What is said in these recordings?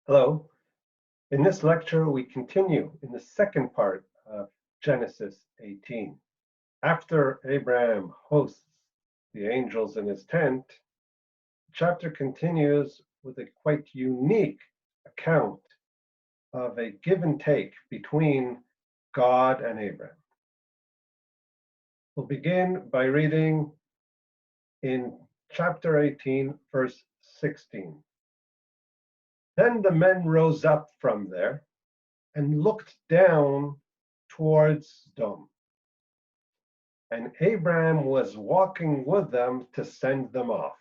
Hello. In this lecture, we continue in the second part of Genesis 18. After Abraham hosts the angels in his tent, the chapter continues with a quite unique account of a give and take between God and Abraham. We'll begin by reading in chapter 18, verse 16. Then the men rose up from there and looked down towards Sodom. And Abraham was walking with them to send them off.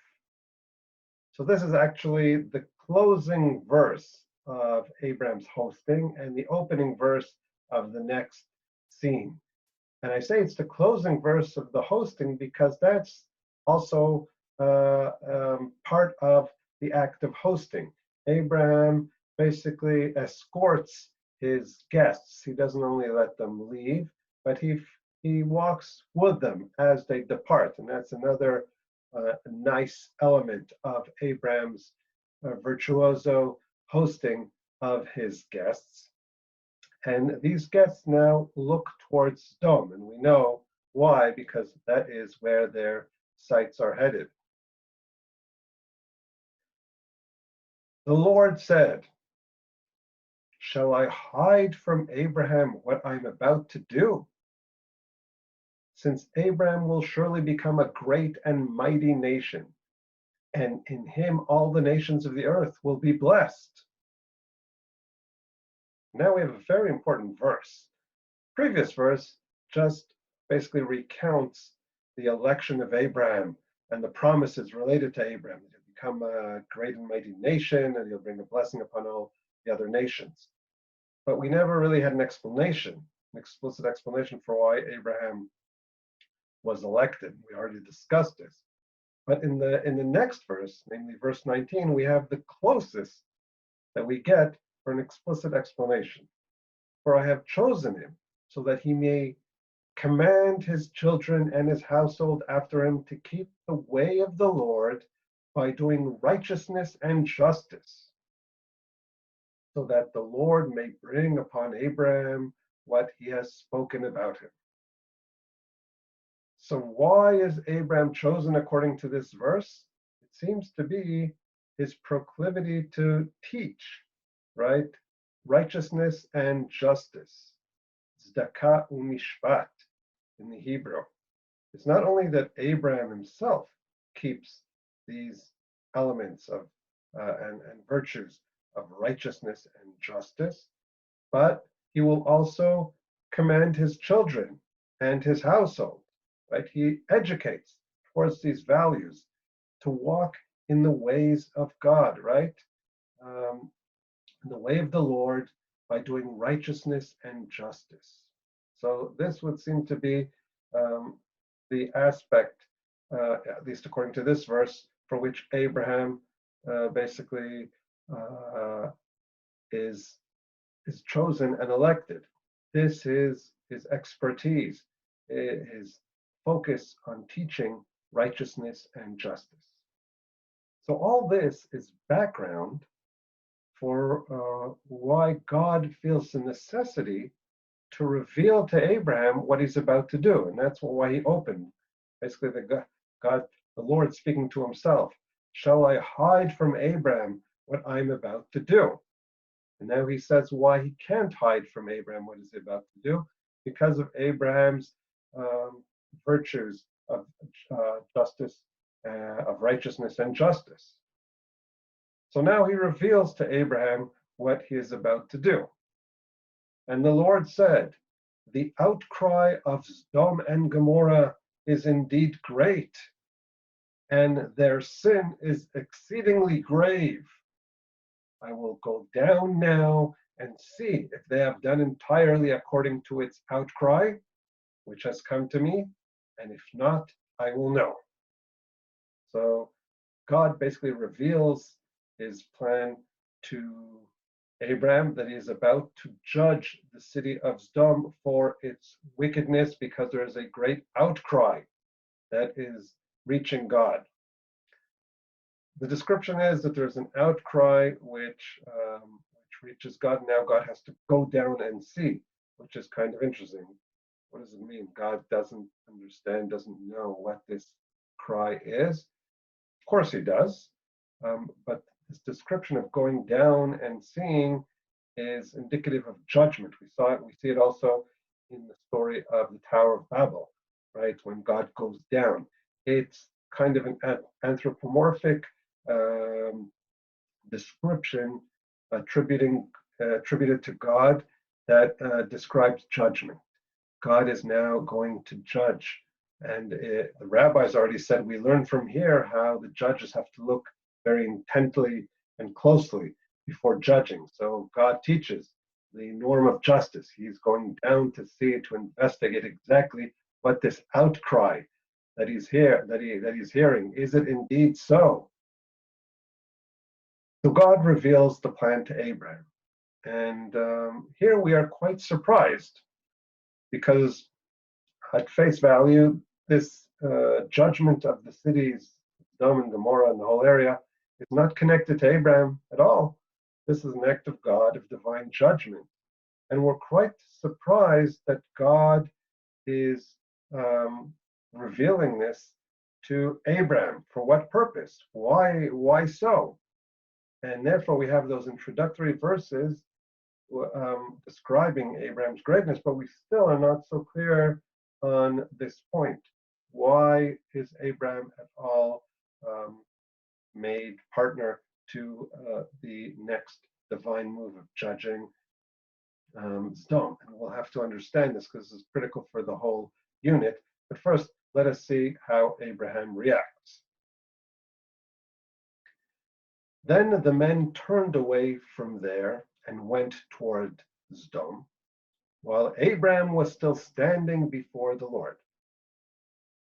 So this is actually the closing verse of Abraham's hosting and the opening verse of the next scene. And I say it's the closing verse of the hosting because that's also part of the act of hosting. Abraham basically escorts his guests. He doesn't only let them leave, but he walks with them as they depart. And that's another nice element of Abraham's virtuoso hosting of his guests. And these guests now look towards Sodom, and we know why, because that is where their sights are headed. The Lord said, "Shall I hide from Abraham what I'm about to do? Since Abraham will surely become a great and mighty nation, and in him all the nations of the earth will be blessed." Now we have a very important verse. Previous verse just basically recounts the election of Abraham and the promises related to Abraham. He'll become a great and mighty nation, and he'll bring a blessing upon all the other nations. But we never really had an explanation, an explicit explanation for why Abraham was elected. We already discussed this. But in the next verse, namely verse 19, we have the closest that we get for an explicit explanation. "For I have chosen him so that he may command his children and his household after him to keep the way of the Lord by doing righteousness and justice, so that the Lord may bring upon Abraham what he has spoken about him." So why is Abraham chosen according to this verse? It seems to be his proclivity to teach, right? Righteousness and justice. Tzedakah u'mishpat in the Hebrew. It's not only that Abraham himself keeps these elements of and virtues of righteousness and justice, but he will also command his children and his household, right? He educates towards these values to walk in the ways of God, right? In the way of the Lord by doing righteousness and justice. So this would seem to be the aspect, at least according to this verse, for which Abraham basically is chosen and elected. This is his expertise, his focus on teaching righteousness and justice. So all this is background for why God feels the necessity to reveal to Abraham what he's about to do. And that's why he opened. Basically, the Lord speaking to himself. "Shall I hide from Abraham what I'm about to do?" And now he says why he can't hide from Abraham what he's about to do, because of Abraham's virtues of justice, of righteousness and justice. So now he reveals to Abraham what he is about to do. And the Lord said, "The outcry of Sodom and Gomorrah is indeed great, and their sin is exceedingly grave. I will go down now and see if they have done entirely according to its outcry, which has come to me, and if not, I will know." So God basically reveals his plan to Abraham that he is about to judge the city of Sodom for its wickedness, because there is a great outcry that is reaching God. The description is that there's an outcry which reaches God. Now God has to go down and see, which is kind of interesting. What does it mean? God doesn't understand, doesn't know what this cry is. Of course he does, but this description of going down and seeing is indicative of judgment. We see it also in the story of the Tower of Babel, right? When God goes down, it's kind of an anthropomorphic description attributed to God that describes judgment. God is now going to judge. And the rabbis already said we learn from here how the judges have to look very intently and closely before judging. So God teaches the norm of justice. He's going down to see, to investigate exactly what this outcry that he's hearing, is it indeed so? So God reveals the plan to Abraham. And here we are quite surprised because at face value, this judgment of the cities, Sodom and Gomorrah and the whole area, is not connected to Abraham at all. This is an act of God, of divine judgment. And we're quite surprised that God is revealing this to Abraham. For what purpose? Why so? And therefore we have those introductory verses describing Abraham's greatness, but we still are not so clear on this point. Why is Abraham at all made partner to the next divine move of judging Sodom? And we'll have to understand this because this is critical for the whole unit. But first, let us see how Abraham reacts. Then the men turned away from there and went toward Sodom, while Abraham was still standing before the Lord.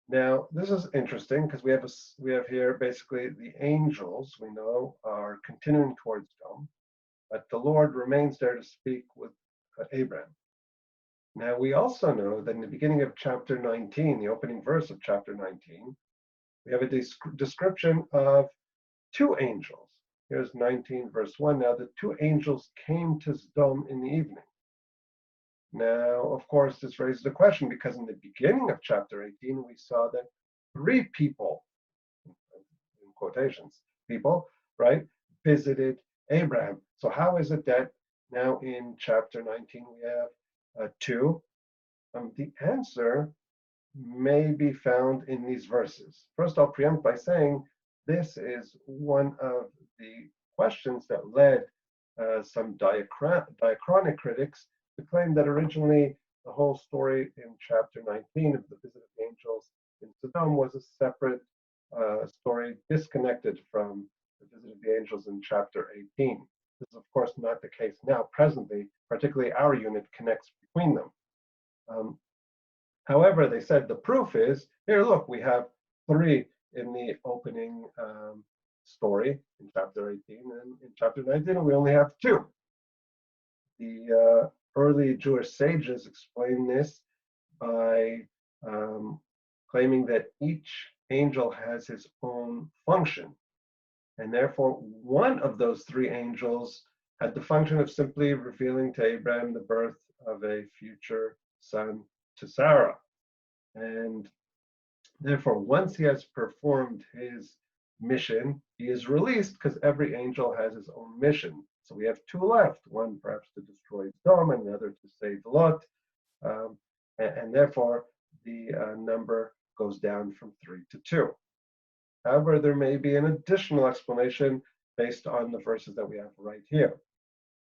Now, this is interesting because we have here basically the angels we know are continuing towards Sodom, but the Lord remains there to speak with Abraham. Now, we also know that in the beginning of chapter 19, the opening verse of chapter 19, we have a description of two angels. Here's 19 verse 1. Now the two angels came to Sodom in the evening. Now, of course, this raises a question because in the beginning of chapter 18, we saw that three people, in quotations, people, right, visited Abraham. So how is it that now in chapter 19 we have two? The answer may be found in these verses. First, I'll preempt by saying this is one of the questions that led some diachronic critics to claim that originally the whole story in chapter 19 of the visit of angels in Sodom was a separate story disconnected from the visit of the angels in chapter 18. This is, of course, not the case now. Presently, particularly our unit connects between them. However, they said the proof is, here, look, we have three in the opening story in chapter 18, and in chapter 19 we only have two. The early Jewish sages explain this by claiming that each angel has his own function, and therefore one of those three angels had the function of simply revealing to Abraham the birth of a future son to Sarah. And therefore, once he has performed his mission, he is released because every angel has his own mission. So we have two left, one perhaps to destroy Sodom and the other to save Lot. And therefore, the number goes down from 3 to 2. However, there may be an additional explanation based on the verses that we have right here.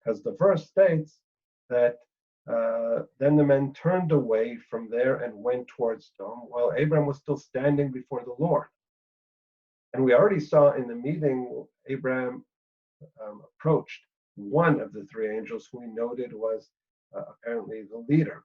Because the verse states that then the men turned away from there and went towards Sodom, while Abraham was still standing before the Lord. And we already saw in the meeting, Abraham approached one of the three angels who he noted was apparently the leader.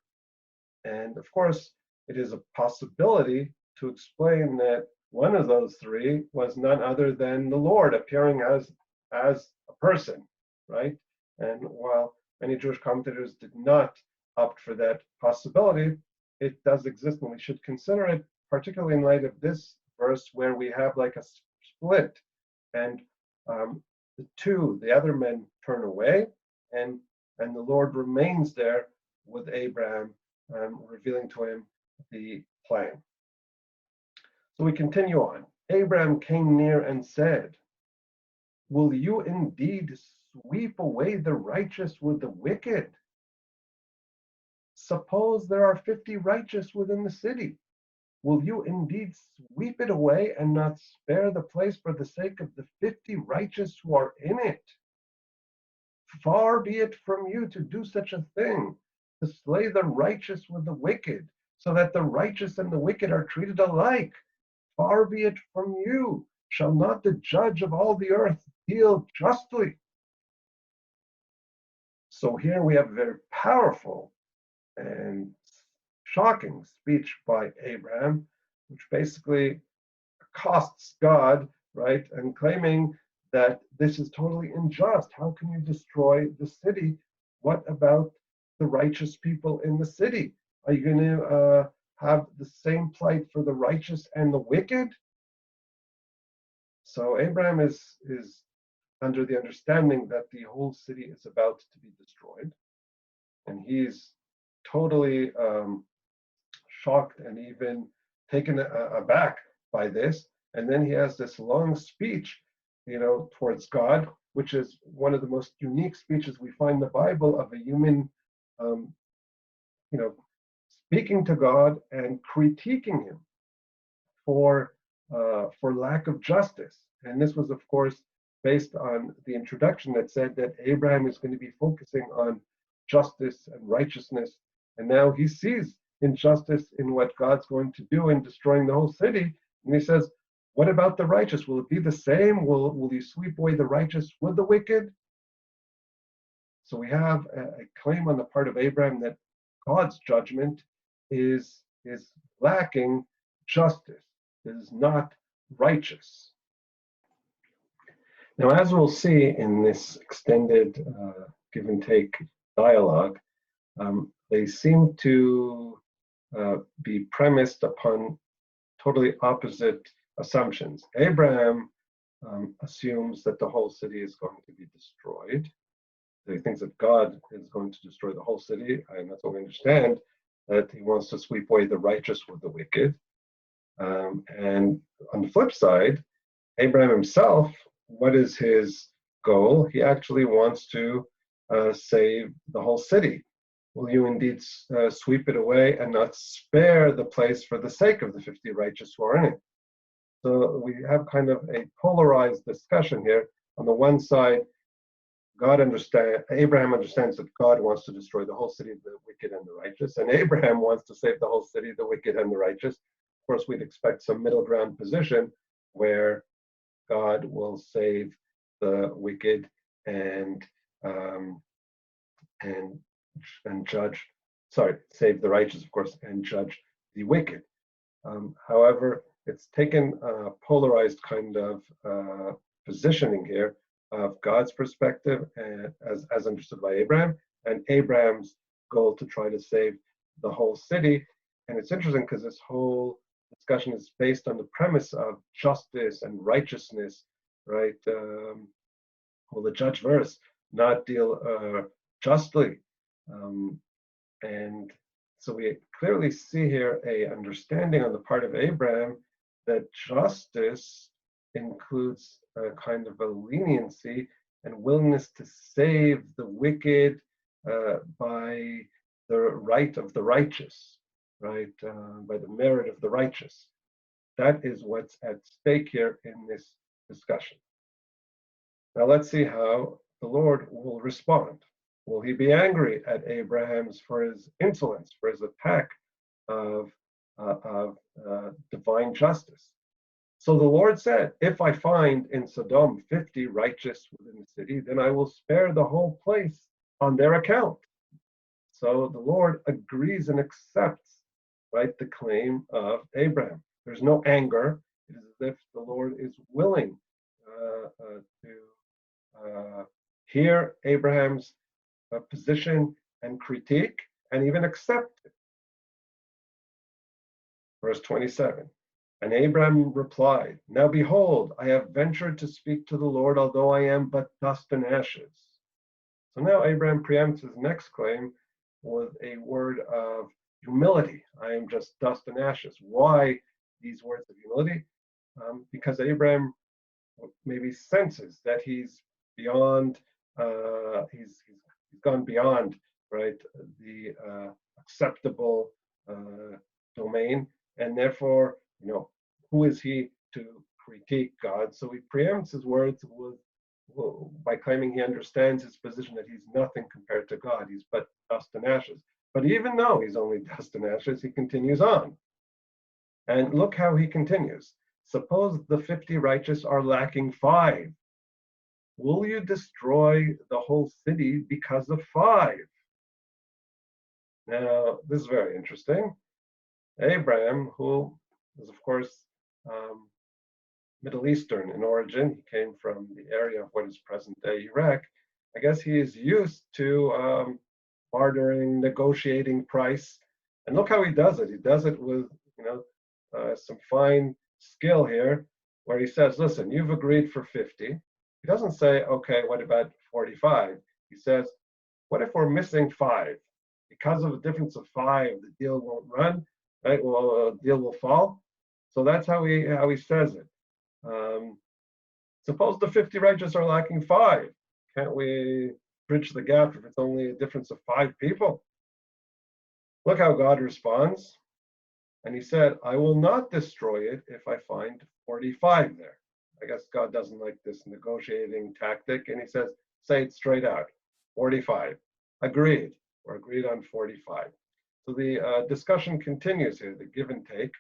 And of course, it is a possibility to explain that one of those three was none other than the Lord appearing as a person, right? And while many Jewish commentators did not opt for that possibility, it does exist, and we should consider it, particularly in light of this verse where we have like a split And the other men turn away, and the Lord remains there with Abraham, revealing to him the plan. So we continue on. Abraham came near and said, "Will you indeed sweep away the righteous with the wicked? Suppose there are 50 righteous within the city. Will you indeed sweep it away and not spare the place for the sake of the 50 righteous who are in it? Far be it from you to do such a thing, to slay the righteous with the wicked, so that the righteous and the wicked are treated alike. Far be it from you. Shall not the judge of all the earth deal justly?" So here we have a very powerful and shocking speech by Abraham, which basically accosts God, right, and claiming that this is totally unjust. How can you destroy the city? What about the righteous people in the city? Are you going to have the same plight for the righteous and the wicked? So Abraham is under the understanding that the whole city is about to be destroyed, and he's totally shocked and even taken aback by this. And then he has this long speech, towards God, which is one of the most unique speeches we find in the Bible of a human, speaking to God and critiquing him for lack of justice. And this was, of course, based on the introduction that said that Abraham is going to be focusing on justice and righteousness. And now he sees injustice in what God's going to do in destroying the whole city. And he says, what about the righteous? Will it be the same? Will you sweep away the righteous with the wicked? So we have a claim on the part of Abraham that God's judgment is lacking justice, is not righteous. Now, as we'll see in this extended give and take dialogue, they seem to be premised upon totally opposite assumptions. Abraham assumes that the whole city is going to be destroyed. He thinks that God is going to destroy the whole city, and that's what we understand, that he wants to sweep away the righteous with the wicked. And on the flip side, Abraham himself, what is his goal? He actually wants to save the whole city. Will you indeed sweep it away and not spare the place for the sake of the 50 righteous who are in it? So we have kind of a polarized discussion here. On the one side, Abraham understands that God wants to destroy the whole city, the wicked and the righteous, and Abraham wants to save the whole city, the wicked and the righteous. Of course, we'd expect some middle ground position where God will save the wicked and judge. Save the righteous, of course, and judge the wicked. However, it's taken a polarized kind of positioning here of God's perspective, as understood by Abraham, and Abraham's goal to try to save the whole city. And it's interesting because this whole discussion is based on the premise of justice and righteousness, right? Will the judge verse not deal justly? And so we clearly see here a understanding on the part of Abraham that justice includes a kind of a leniency and willingness to save the wicked by the right of the righteous, right? By the merit of the righteous. That is what's at stake here in this discussion. Now let's see how the Lord will respond. Will he be angry at Abraham's for his insolence, for his attack of divine justice? So the Lord said, if I find in Sodom 50 righteous within the city, then I will spare the whole place on their account. So the Lord agrees and accepts, right, the claim of Abraham. There's no anger. It is as if the Lord is willing to hear Abraham's position and critique and even accept it. Verse 27. And Abram replied, Now behold, I have ventured to speak to the Lord, although I am but dust and ashes. So now Abraham preempts his next claim with a word of humility. I am just dust and ashes. Why these words of humility? Because Abraham maybe senses that he's beyond, he's gone beyond, right, the acceptable domain, and therefore, who is he to critique God? So he preempts his words by claiming he understands his position that he's nothing compared to God. He's but dust and ashes. But even though he's only dust and ashes, he continues on. And look how he continues. Suppose the 50 righteous are lacking 5. Will you destroy the whole city because of 5? Now, this is very interesting. Abraham, who is, of course, Middle Eastern in origin, he came from the area of what is present-day Iraq. I guess he is used to bartering, negotiating price. And look how he does it. He does it with, some fine skill here, where he says, listen, you've agreed for 50. He doesn't say, okay, what about 45? He says, what if we're missing 5? Because of a difference of 5, the deal won't run, right? Well, deal will fall. So that's how he says it. Suppose the 50 righteous are lacking 5. Can't we bridge the gap if it's only a difference of 5 people? Look how God responds. And he said, I will not destroy it if I find 45 there. I guess God doesn't like this negotiating tactic. And he says, say it straight out, 45. Agreed. We're agreed on 45. So the discussion continues here, the give and take.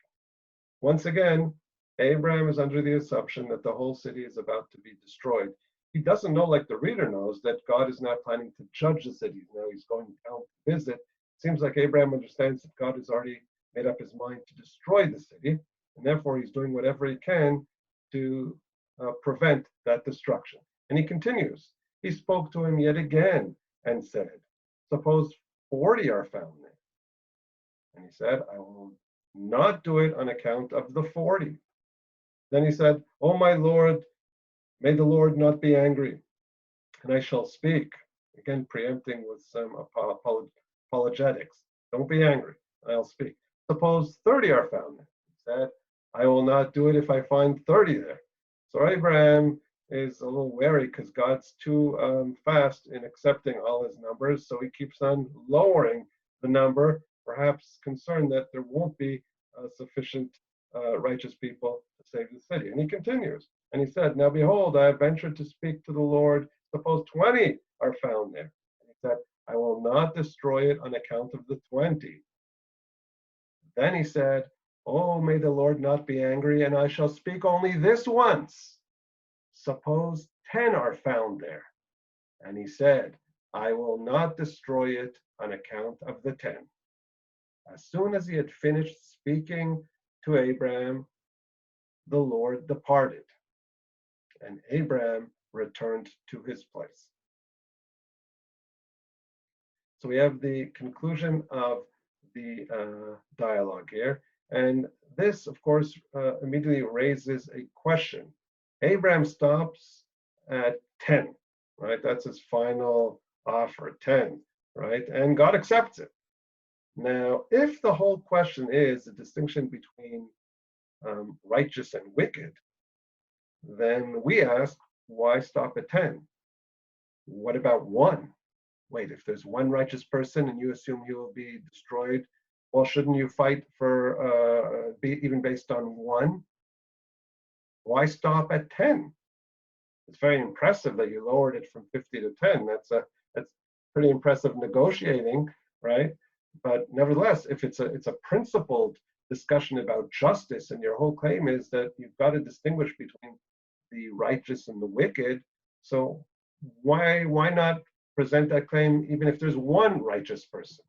Once again, Abraham is under the assumption that the whole city is about to be destroyed. He doesn't know, like the reader knows, that God is not planning to judge the city. Now he's going down to visit. It seems like Abraham understands that God has already made up his mind to destroy the city, and therefore he's doing whatever he can to prevent that destruction. And he continues. He spoke to him yet again and said, suppose 40 are found there. And he said, I will not do it on account of the 40. Then he said, oh my Lord, may the Lord not be angry, and I shall speak. Again, preempting with some apologetics. Don't be angry, I'll speak. Suppose 30 are found there. He said, I will not do it if I find 30 there. So Abraham is a little wary because God's too fast in accepting all his numbers, so he keeps on lowering the number, perhaps concerned that there won't be sufficient righteous people to save the city. And he continues, and he said, now behold, I have ventured to speak to the Lord. Suppose 20 are found there. And he said, I will not destroy it on account of the 20. Then he said, oh, may the Lord not be angry, and I shall speak only this once. Suppose 10 are found there. And he said, I will not destroy it on account of the 10. As soon as he had finished speaking to Abraham, the Lord departed, and Abraham returned to his place. So we have the conclusion of the dialogue here. And this, of course, immediately raises a question. Abraham stops at 10, right? That's his final offer, 10, right? And God accepts it. Now, if the whole question is the distinction between righteous and wicked, then we ask, why stop at 10? What about 1? Wait, if there's 1 righteous person and you assume he will be destroyed, well, shouldn't you fight for even based on 1? Why stop at 10? It's very impressive that you lowered it from 50 to 10. That's pretty impressive negotiating, right? But nevertheless, if it's a principled discussion about justice, and your whole claim is that you've got to distinguish between the righteous and the wicked, so why not present that claim even if there's 1 righteous person?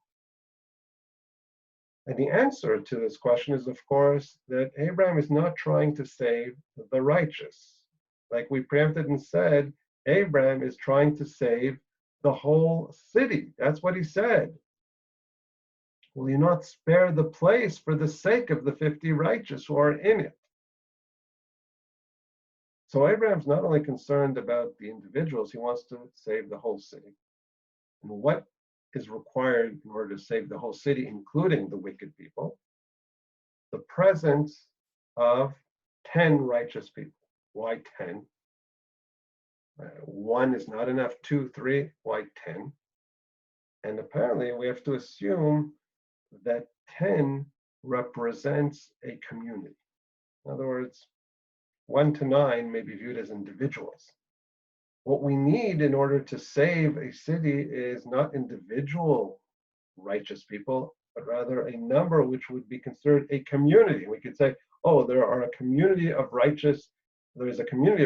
And the answer to this question is, of course, that Abraham is not trying to save the righteous. Like we preempted and said, Abraham is trying to save the whole city. That's what he said. Will you not spare the place for the sake of the 50 righteous who are in it? So Abraham's not only concerned about the individuals, he wants to save the whole city. And what is required in order to save the whole city, including the wicked people? The presence of 10 righteous people. Why 10? One is not enough, 2, 3, why 10? And apparently we have to assume that 10 represents a community. In other words, 1 to 9 may be viewed as individuals. What we need in order to save a city is not individual righteous people, but rather a number which would be considered a community. We could say, oh, there is a community of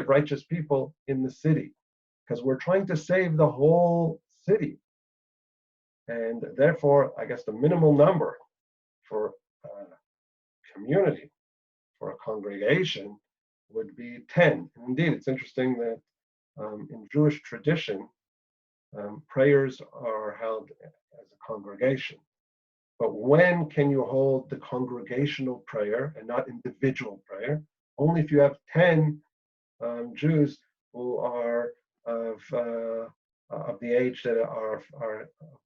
righteous people in the city, because we're trying to save the whole city. And therefore, I guess the minimal number for a community, for a congregation, would be 10. And indeed, it's interesting that in Jewish tradition, prayers are held as a congregation. But when can you hold the congregational prayer and not individual prayer? Only if you have 10 Jews who are of the age that are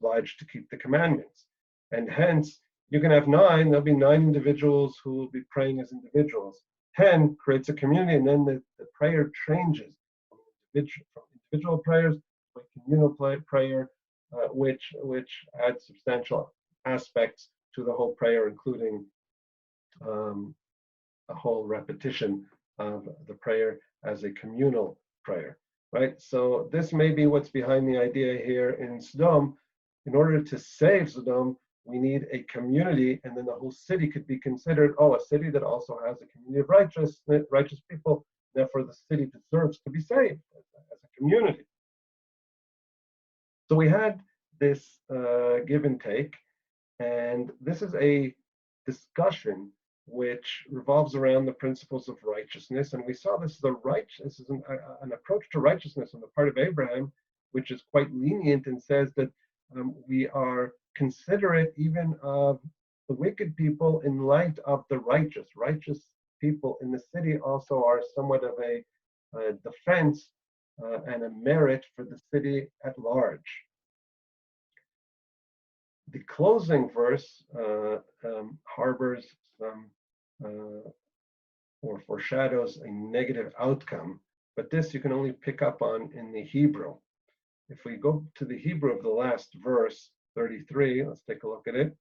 obliged to keep the commandments. And hence, you can have 9, there'll be 9 individuals who will be praying as individuals. 10 creates a community, and then the prayer changes from individual prayers to a communal prayer, which adds substantial aspects to the whole prayer, including a whole repetition of the prayer as a communal prayer, right? So this may be what's behind the idea here in Sodom. In order to save Sodom, we need a community, and then the whole city could be considered, a city that also has a community of righteous people. Therefore, the city deserves to be saved as a community. So we had this give and take, and this is a discussion which revolves around the principles of righteousness. And we saw this is an approach to righteousness on the part of Abraham, which is quite lenient and says that we are considerate even of the wicked people in light of the righteous. Righteous people in the city also are somewhat of a defense and a merit for the city at large. The closing verse harbors some or foreshadows a negative outcome, but this you can only pick up on in the Hebrew. If we go to the Hebrew of the last verse, 33, let's take a look at it.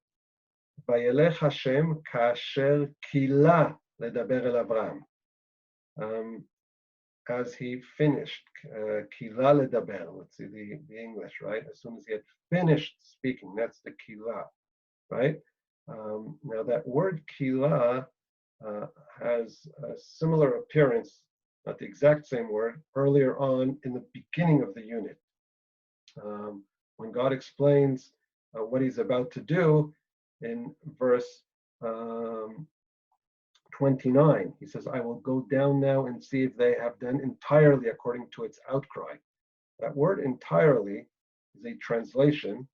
Vayelech Hashem kasher kila ledaber el Avram. As he finished, kila ledaber, let's see the English, right? As soon as he had finished speaking, that's the kila, right? Now that word kila has a similar appearance, not the exact same word, earlier on in the beginning of the unit. When God explains what he's about to do in verse 29, he says, I will go down now and see if they have done entirely according to its outcry. That word entirely is a translation,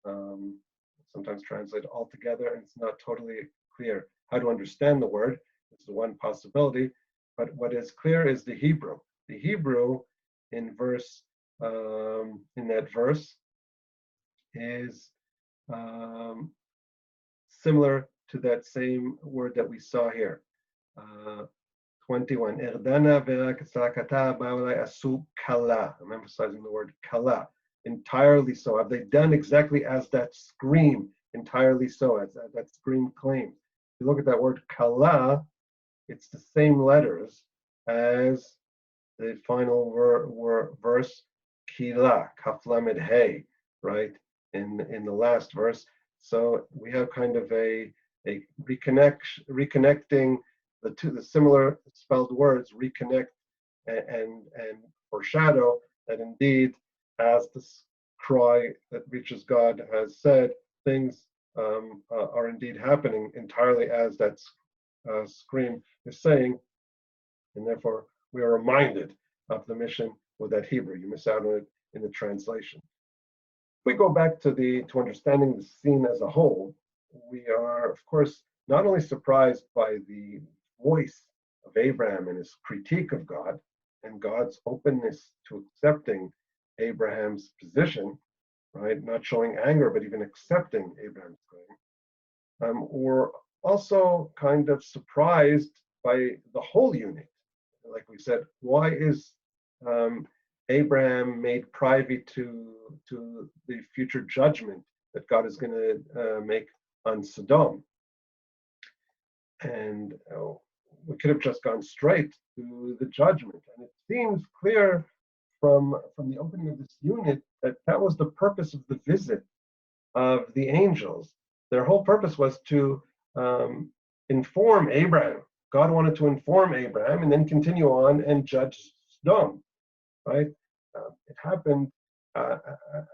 sometimes translated altogether, and it's not totally clear how to understand the word. It's the one possibility, but what is clear is the Hebrew. The Hebrew in that verse is similar to that same word that we saw here. 21. Erdana ve'rakata ba'olai asu kala. I'm emphasizing the word kala. Entirely so. Have they done exactly as that scream, entirely so, as that scream claims? If you look at that word kala, it's the same letters as the final verse, kila, kaflamed hey, right? In the last verse. So we have kind of a reconnecting the similar spelled words, reconnect and foreshadow that indeed, as this cry that reaches God has said, things are indeed happening entirely as that scream is saying, and therefore we are reminded of the mission with that Hebrew. You miss out on it in the translation. If we go back to understanding the scene as a whole, we are, of course, not only surprised by the voice of Abraham and his critique of God, and God's openness to accepting Abraham's position, right? Not showing anger, but even accepting Abraham's claim, were also kind of surprised by the whole unit. Like we said, why is Abraham made privy to the future judgment that God is going to make on Sodom? And we could have just gone straight to the judgment. And it seems clear from the opening of this unit that that was the purpose of the visit of the angels. Their whole purpose was to inform Abraham. God wanted to inform Abraham and then continue on and judge Sodom, right? It happened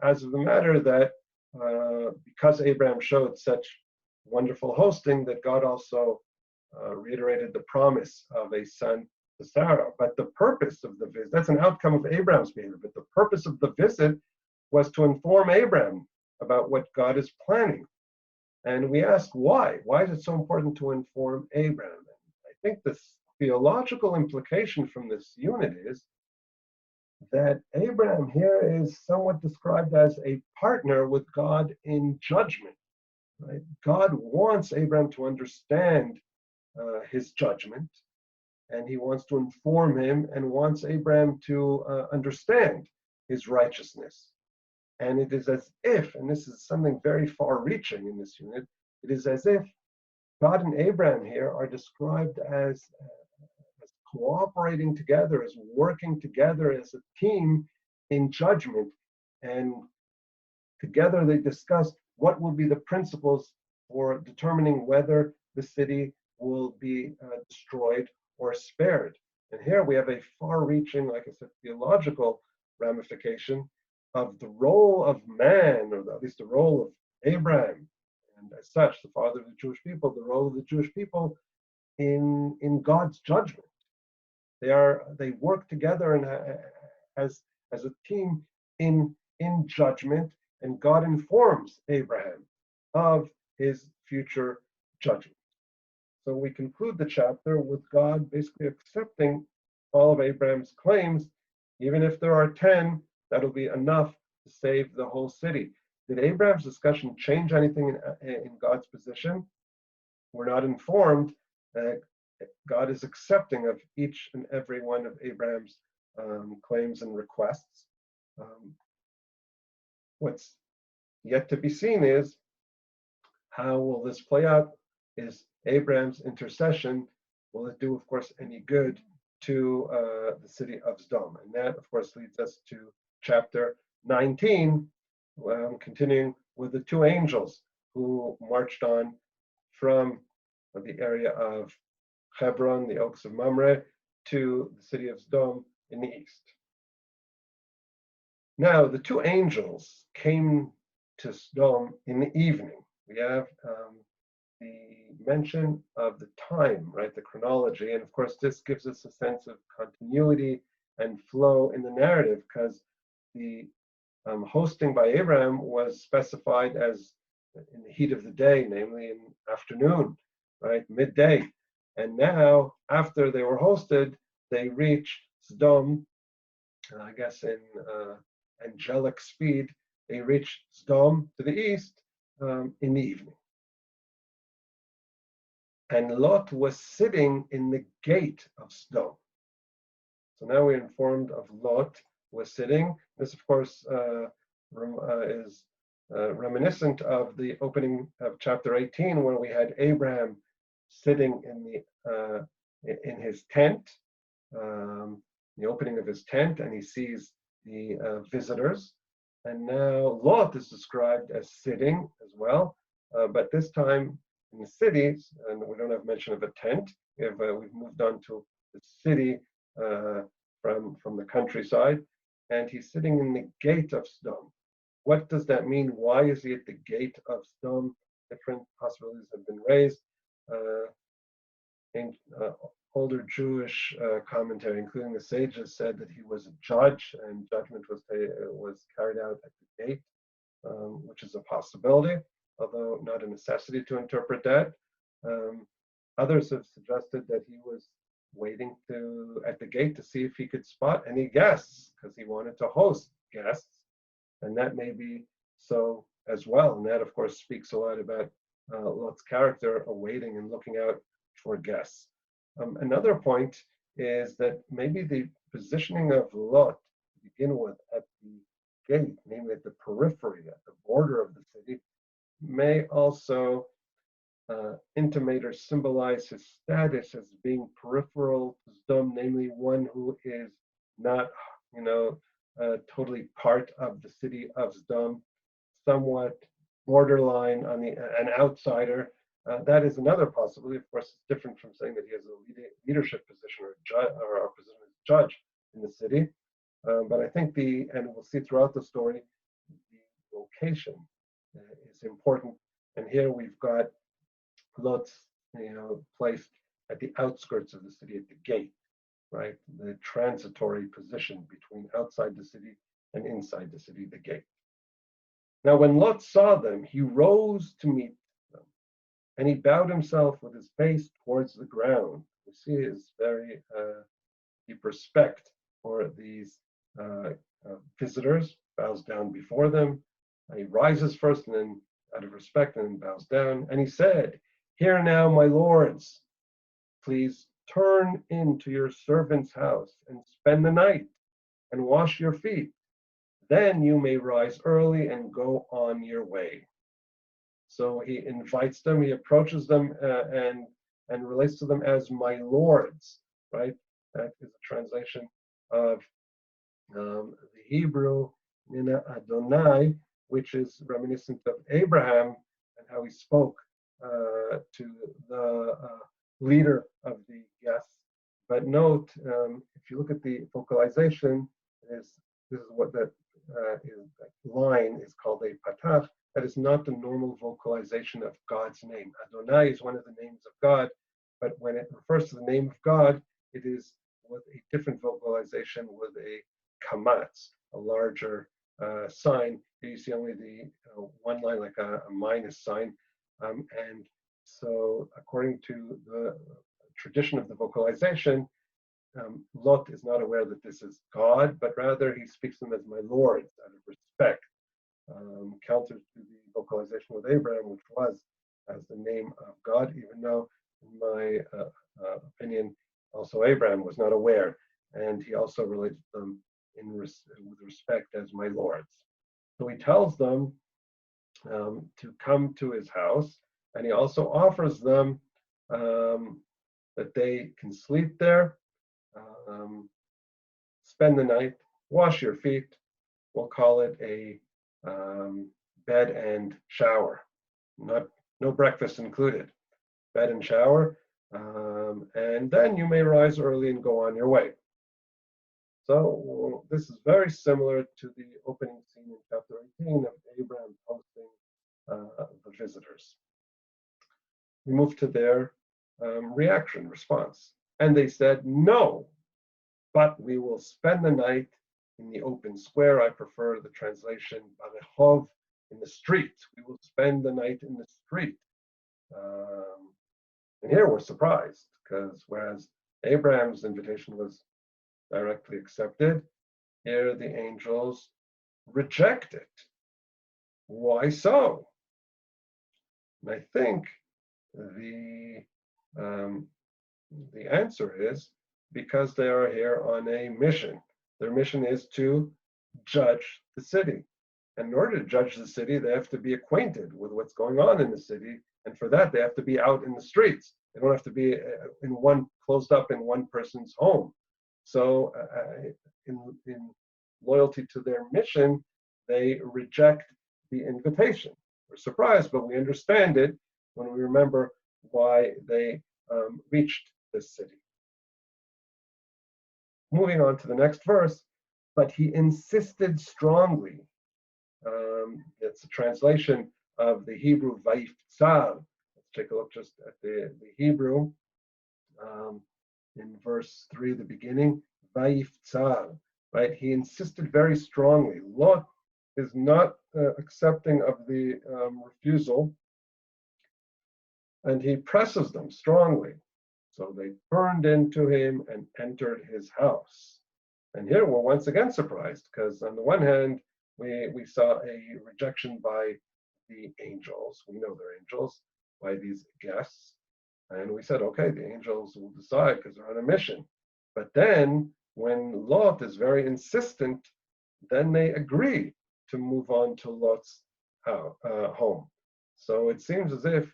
as of the matter that because Abraham showed such wonderful hosting, that God also reiterated the promise of a son to Sarah. But the purpose of the visit, that's an outcome of Abraham's behavior, but the purpose of the visit was to inform Abraham about what God is planning. And we ask why? Why is it so important to inform Abraham? And I think the theological implication from this unit is that Abraham here is somewhat described as a partner with God in judgment. Right? God wants Abraham to understand his judgment, and he wants to inform him and wants Abraham to understand his righteousness. And it is as if, and this is something very far reaching in this unit, it is as if God and Abraham here are described as cooperating together, as working together as a team in judgment. And together they discussed what will be the principles for determining whether the city will be destroyed or spared. And here we have a far-reaching, like I said, theological ramification of the role of man, or at least the role of Abraham, and as such, the father of the Jewish people, the role of the Jewish people in God's judgment. They work together and as a team in judgment, and God informs Abraham of his future judgment. So we conclude the chapter with God basically accepting all of Abraham's claims. Even if there are 10, that'll be enough to save the whole city. Did Abraham's discussion change anything in God's position? We're not informed. God is accepting of each and every one of Abraham's claims and requests. What's yet to be seen is how will this play out? Is Abraham's intercession, will it do, of course, any good to the city of Sodom? And that, of course, leads us to chapter 19, continuing with the two angels who marched on from the area of Hebron, the Oaks of Mamre, to the city of Sodom in the east. Now, the two angels came to Sodom in the evening. We have the mention of the time, right, the chronology, and of course this gives us a sense of continuity and flow in the narrative, because the hosting by Abraham was specified as in the heat of the day, namely in afternoon, right, midday. And now, after they were hosted, they reached Sodom, I guess in angelic speed. They reached Sodom to the east in the evening. And Lot was sitting in the gate of Sodom. So now we're informed of Lot was sitting. This, of course, is reminiscent of the opening of chapter 18, where we had Abraham sitting in his tent, the opening of his tent, and he sees the visitors. And now Lot is described as sitting as well, but this time in the cities, and we don't have mention of a tent. We've moved on to the city from the countryside, and he's sitting in the gate of Sodom. What does that mean? Why is he at the gate of Sodom? Different possibilities have been raised. In older Jewish commentary, including the sages, said that he was a judge, and judgment was carried out at the gate, which is a possibility, although not a necessity to interpret that. Others have suggested that he was waiting at the gate to see if he could spot any guests, because he wanted to host guests, and that may be so as well. And that, of course, speaks a lot about Lot's character, waiting and looking out for guests. Another point is that maybe the positioning of Lot to begin with at the gate, namely at the periphery, at the border of the city, may also intimate or symbolize his status as being peripheral to Sodom, namely one who is not, totally part of the city of Sodom, somewhat borderline on an outsider. That is another possibility. Of course, it's different from saying that he has a leadership position or a position as judge in the city. But I think and we'll see throughout the story, the location is important. And here we've got Lot's, placed at the outskirts of the city, at the gate, right? The transitory position between outside the city and inside the city, the gate. Now, when Lot saw them, he rose to meet them, and he bowed himself with his face towards the ground. You see his very deep respect for these visitors, bows down before them. He rises first, and then out of respect, and then bows down. And he said, "Hear now, my lords, please turn into your servant's house and spend the night and wash your feet. Then you may rise early and go on your way." So he invites them, he approaches them, and relates to them as my lords, right? That is a translation of the Hebrew Nina Adonai, which is reminiscent of Abraham and how he spoke to the leader of the guests. But note, if you look at the vocalization, this is what that line is called a patach. That is not the normal vocalization of God's name. Adonai is one of the names of God, but when it refers to the name of God, it is with a different vocalization, with a kamatz, a larger sign. Here you see only the one line, like a minus sign. And so according to the tradition of the vocalization, Lot is not aware that this is God, but rather he speaks to them as my lords out of respect, counter to the vocalization with Abraham, which was as the name of God, even though, in my opinion, also Abraham was not aware, and he also related them with respect as my lords. So he tells them to come to his house, and he also offers them that they can sleep there, spend the night, wash your feet. We'll call it a bed and shower, no breakfast included. Bed and shower, and then you may rise early and go on your way. So this is very similar to the opening scene in chapter 18 of Abraham hosting the visitors. We move to their response. And they said, "No, but we will spend the night in the open square." I prefer the translation barehov, in the street. We will spend the night in the street. And here we're surprised, because whereas Abraham's invitation was directly accepted, here the angels reject it. Why so? And I think the answer is because they are here on a mission. Their mission is to judge the city. And in order to judge the city, they have to be acquainted with what's going on in the city. And for that, they have to be out in the streets. They don't have to be closed up in one person's home. So in loyalty to their mission, they reject the invitation. We're surprised, but we understand it when we remember why they reached this city. Moving on to the next verse, but he insisted strongly. It's a translation of the Hebrew vayiftzar. Let's take a look just at the Hebrew. In verse 3, the beginning, vayiftzar, right? He insisted very strongly. Lot is not accepting of the refusal, and he presses them strongly. So they turned into him and entered his house. And here we're once again surprised, because on the one hand, we saw a rejection by the angels. We know they're angels, by these guests. And we said, okay, the angels will decide because they're on a mission. But then when Lot is very insistent, then they agree to move on to Lot's home. So it seems as if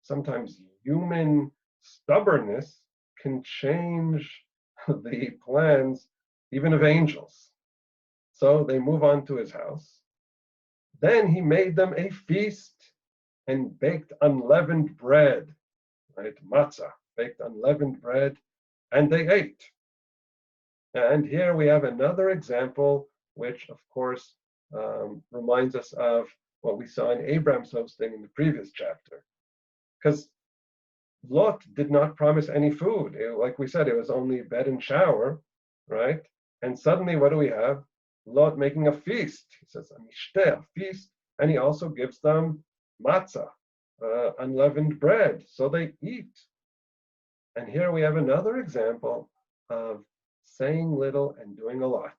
sometimes human stubbornness can change the plans even of angels. So they move on to his house. Then he made them a feast and baked unleavened bread, right? Matzah, baked unleavened bread, and they ate. And here we have another example, which of course reminds us of what we saw in Abraham's hosting in the previous chapter. Because Lot did not promise any food. Like we said, it was only bed and shower, right? And suddenly, what do we have? Lot making a feast. He says, a feast, and he also gives them matzah, unleavened bread. So they eat. And here we have another example of saying little and doing a lot,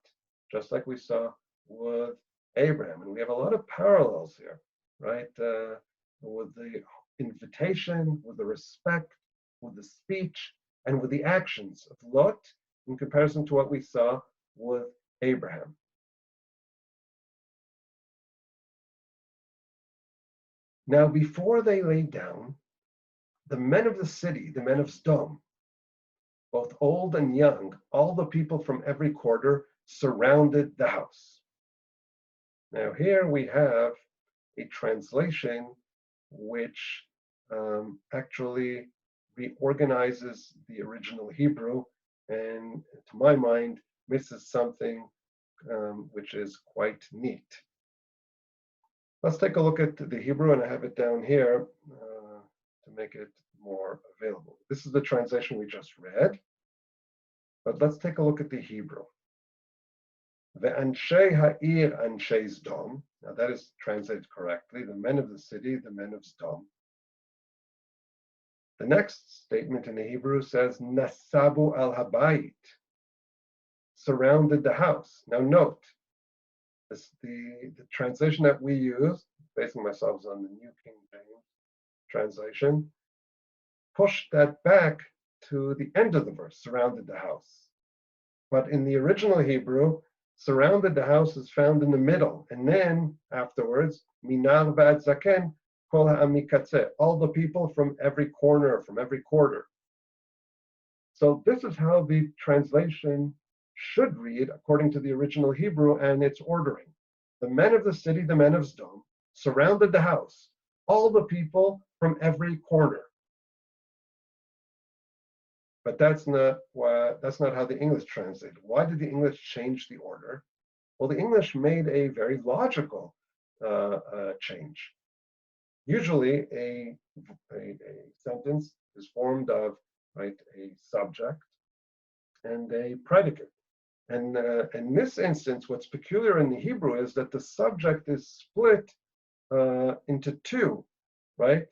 just like we saw with Abraham. And we have a lot of parallels here, right? With the invitation, with the respect, with the speech, and with the actions of Lot in comparison to what we saw with Abraham. Now, before they lay down, the men of the city, the men of Sodom, both old and young, all the people from every quarter surrounded the house. Now, here we have a translation which actually reorganizes the original Hebrew, and to my mind, misses something which is quite neat. Let's take a look at the Hebrew, and I have it down here to make it more available. This is the translation we just read, but let's take a look at the Hebrew. Ve'anshei ha'ir anshei Sodom. Now that is translated correctly. The men of the city, the men of Sodom. The next statement in the Hebrew says nasabu al habayit, surrounded the house. Now note, the translation that we use, basing ourselves on the New King James translation, pushed that back to the end of the verse, surrounded the house. But in the original Hebrew, surrounded the house is found in the middle, and then afterwards, minar v'ad zaken, kol ha'am mikatzeh, all the people from every corner, from every quarter. So this is how the translation should read according to the original Hebrew and its ordering. The men of the city, the men of Sodom, surrounded the house, all the people from every corner. But that's not how the English translated. Why did the English change the order? Well, the English made a very logical change. Usually, a sentence is formed of a subject and a predicate. And in this instance, what's peculiar in the Hebrew is that the subject is split into two, right?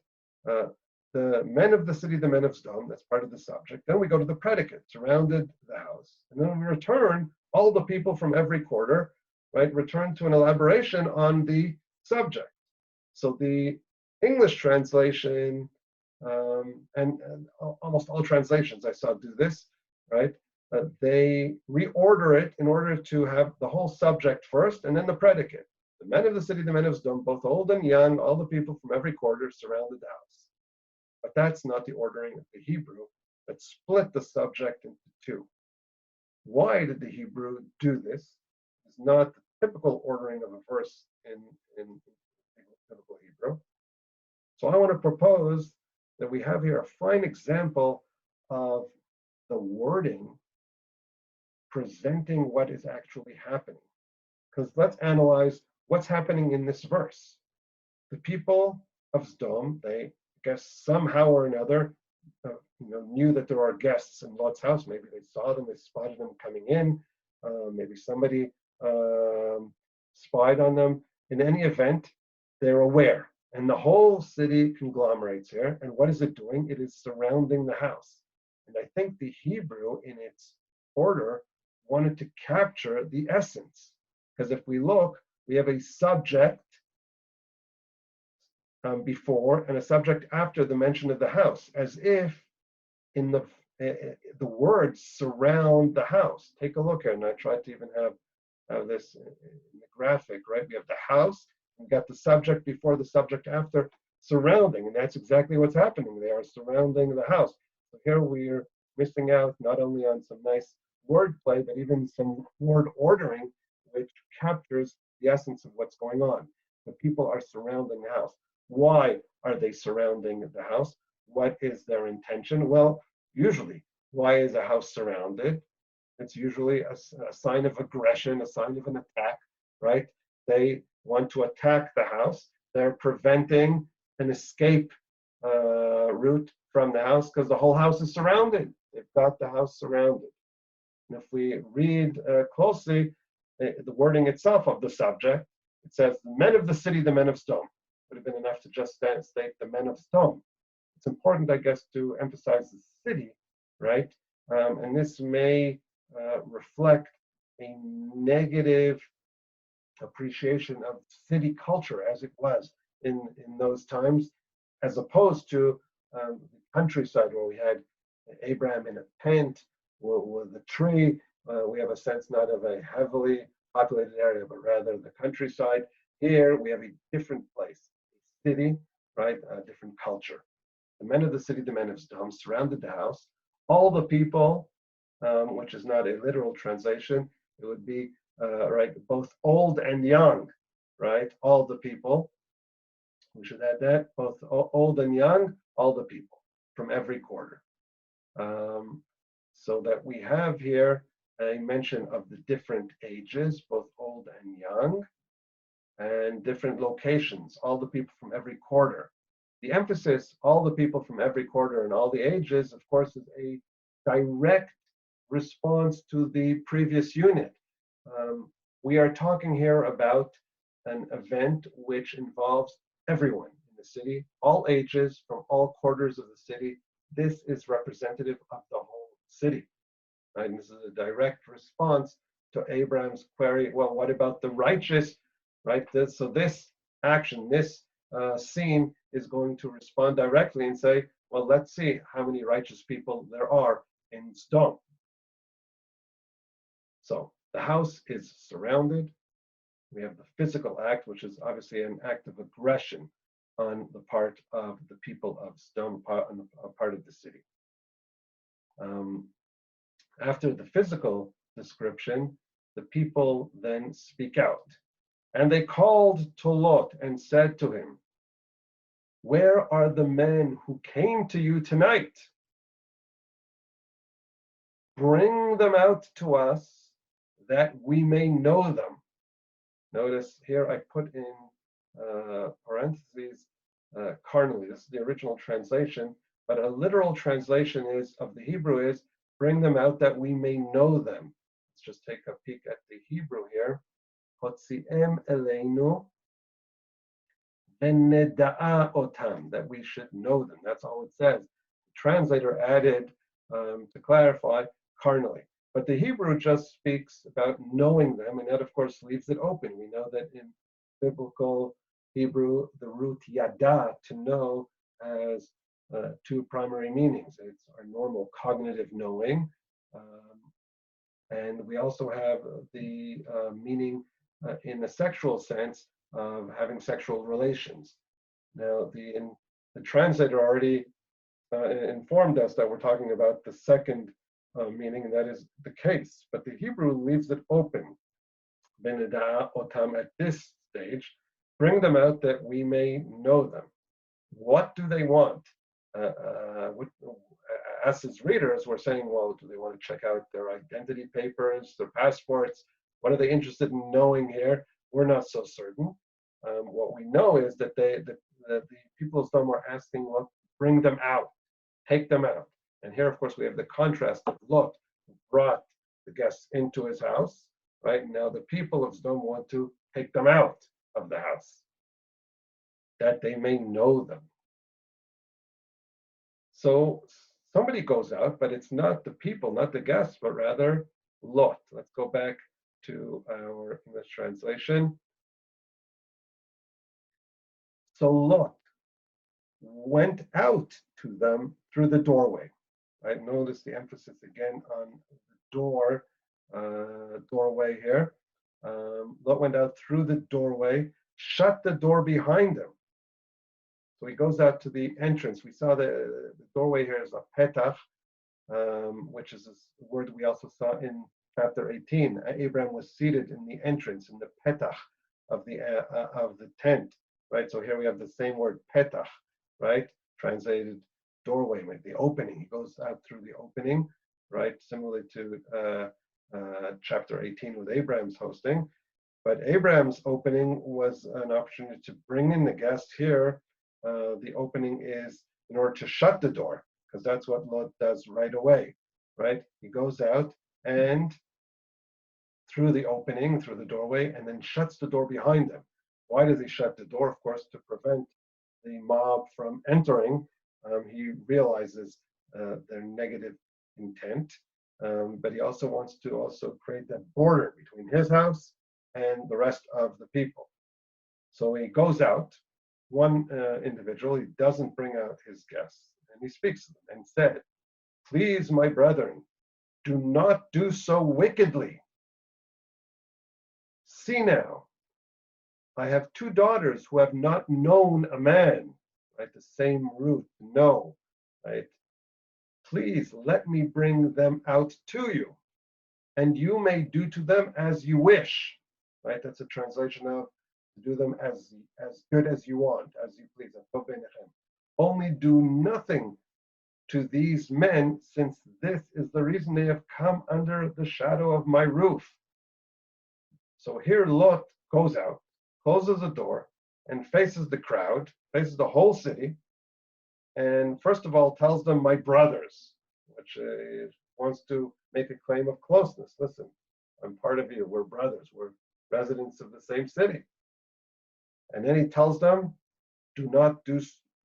The men of the city, the men of Sodom, that's part of the subject. Then we go to the predicate, surrounded the house. And then we return all the people from every quarter, right? Return to an elaboration on the subject. So the English translation, and almost all translations I saw do this, right? They reorder it in order to have the whole subject first and then the predicate. The men of the city, the men of Sodom, both old and young, all the people from every quarter surrounded the house. But that's not the ordering of the Hebrew that split the subject into two. Why did the Hebrew do this? It's not the typical ordering of a verse in typical Hebrew. So I want to propose that we have here a fine example of the wording presenting what is actually happening. Because let's analyze what's happening in this verse. The people of Sodom, they guess somehow or another, knew that there are guests in Lot's house. Maybe they saw them, they spotted them coming in. Maybe somebody spied on them. In any event, they're aware. And the whole city conglomerates here. And what is it doing? It is surrounding the house. And I think the Hebrew, in its order, wanted to capture the essence. Because if we look, we have a subject before and a subject after the mention of the house, as if in the words surround the house. Take a look here, and I tried to even have this in the graphic, right? We have the house, we've got the subject before, the subject after, surrounding, and that's exactly what's happening. They are surrounding the house. So here we're missing out not only on some nice wordplay, but even some word ordering, which captures the essence of what's going on. The people are surrounding the house. Why are they surrounding the house? What is their intention? Well, usually, why is a house surrounded? It's usually a sign of aggression, a sign of an attack, right? They want to attack the house. They're preventing an escape route from the house because the whole house is surrounded. They've got the house surrounded. And if we read closely, the wording itself of the subject, it says, the men of the city, the men of Sodom. Would have been enough to just state the men of Sodom. It's important, I guess, to emphasize the city, right? And this may reflect a negative appreciation of city culture as it was in those times, as opposed to the countryside where we had Abraham in a tent with a tree. We have a sense not of a heavily populated area, but rather the countryside. Here we have a different place, a city, right? A different culture. The men of the city, the men of Sodom, surrounded the house. All the people, which is not a literal translation, it would be right, both old and young, right? All the people. We should add that, both old and young, all the people from every quarter. So that we have here a mention of the different ages, both old and young, and different locations, all the people from every quarter. The emphasis, all the people from every quarter and all the ages, of course, is a direct response to the previous unit. We are talking here about an event which involves everyone in the city, all ages, from all quarters of the city. This is representative of the whole city. Right? And this is a direct response to Abraham's query. Well, what about the righteous? Right? So this action, this scene is going to respond directly and say, well, let's see how many righteous people there are in Sodom. So the house is surrounded. We have the physical act, which is obviously an act of aggression on the part of the people of Sodom, on the part of the city. After the physical description, the people then speak out. And they called to Lot and said to him, where are the men who came to you tonight? Bring them out to us that we may know them. Notice here I put in parentheses carnally. This is the original translation, but a literal translation is of the Hebrew is bring them out that we may know them. Let's just take a peek at the Hebrew here. Hotziem eleinu beneda'a otam, that we should know them. That's all it says. The translator added to clarify carnally. But the Hebrew just speaks about knowing them, and that, of course, leaves it open. We know that in biblical Hebrew, the root yada, to know, has two primary meanings. It's our normal cognitive knowing, and we also have the meaning in the sexual sense of having sexual relations. Now, the translator already informed us that we're talking about the second meaning, and that is the case. But the Hebrew leaves it open. Beneda otam, at this stage, bring them out that we may know them. What do they want? Us as readers, we're saying, well, do they want to check out their identity papers, their passports? What are they interested in knowing here? We're not so certain. What we know is that the people of Sodom are asking, well, bring them out, take them out. And here, of course, we have the contrast of Lot, who brought the guests into his house, right? Now the people of Sodom want to take them out of the house. that they may know them. So somebody goes out, but it's not the people, not the guests, but rather Lot. Let's go back to our English translation. So Lot went out to them through the doorway. Right? Notice the emphasis again on the doorway here. Lot went out through the doorway, shut the door behind him. So he goes out to the entrance. We saw the doorway here is a petach, which is a word we also saw in chapter 18. Abraham was seated in the entrance, in the petach of the tent, right? So here we have the same word petach, right? Translated doorway, like the opening. He goes out through the opening, right? Similar to chapter 18 with Abraham's hosting. But Abraham's opening was an opportunity to bring in the guest. Here. The opening is in order to shut the door, because that's what Lot does right away, right? He goes out and through the opening, through the doorway, and then shuts the door behind him. Why does he shut the door? Of course, to prevent the mob from entering. He realizes their negative intent, but he also wants to create that border between his house and the rest of the people. So he goes out. One individual, he doesn't bring out his guests, and he speaks to them and said, "Please, my brethren, do not do so wickedly. See now, I have two daughters who have not known a man," right? The same root, know, right? "Please let me bring them out to you, and you may do to them as you wish," right? That's a translation of do them as good as you want, as you please. Only do nothing to these men, since this is the reason they have come under the shadow of my roof. So here Lot goes out, closes the door, and faces the crowd, faces the whole city, and first of all tells them, "My brothers," which wants to make a claim of closeness. Listen, I'm part of you. We're brothers. We're residents of the same city. And then he tells them, "Do not do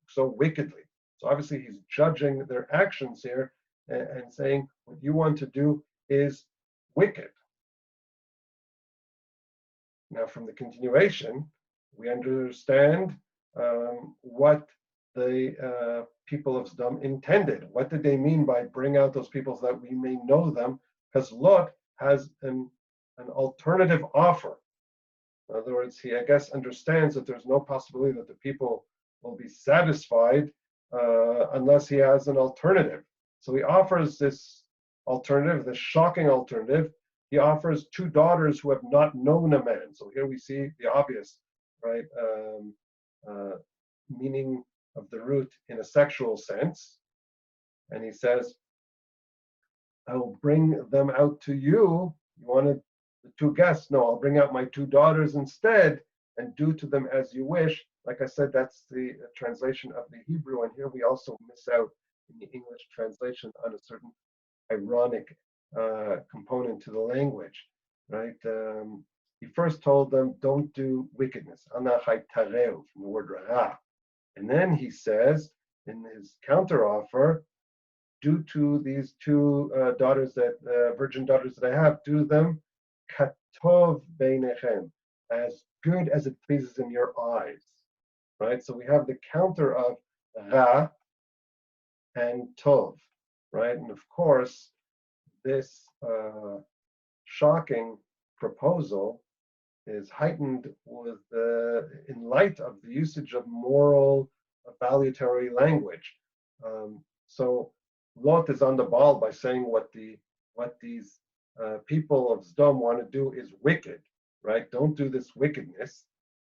so wickedly." So obviously he's judging their actions here and saying, what you want to do is wicked. Now from the continuation, we understand what the people of Sodom intended. What did they mean by bring out those people so that we may know them? Because Lot has an alternative offer. In other words, he, I guess, understands that there's no possibility that the people will be satisfied unless he has an alternative. So he offers this alternative, this shocking alternative. He offers two daughters who have not known a man. So here we see the obvious, right, meaning of the root in a sexual sense. And he says, "I will bring them out to you." You wanted the two guests? No, I'll bring out my two daughters instead and do to them as you wish. Like I said, that's the translation of the Hebrew. And here we also miss out in the English translation on a certain ironic component to the language, right? He first told them, don't do wickedness, ana from the word ra. And then he says in his counteroffer, do to these two daughters virgin daughters that I have, do them katov beinechem, as good as it pleases in your eyes, right? So we have the counter of ra and tov, right? And of course, this shocking proposal is heightened with in light of the usage of moral, valuatory language. So Lot is on the ball by saying what these people of Sodom want to do is wicked, right? Don't do this wickedness.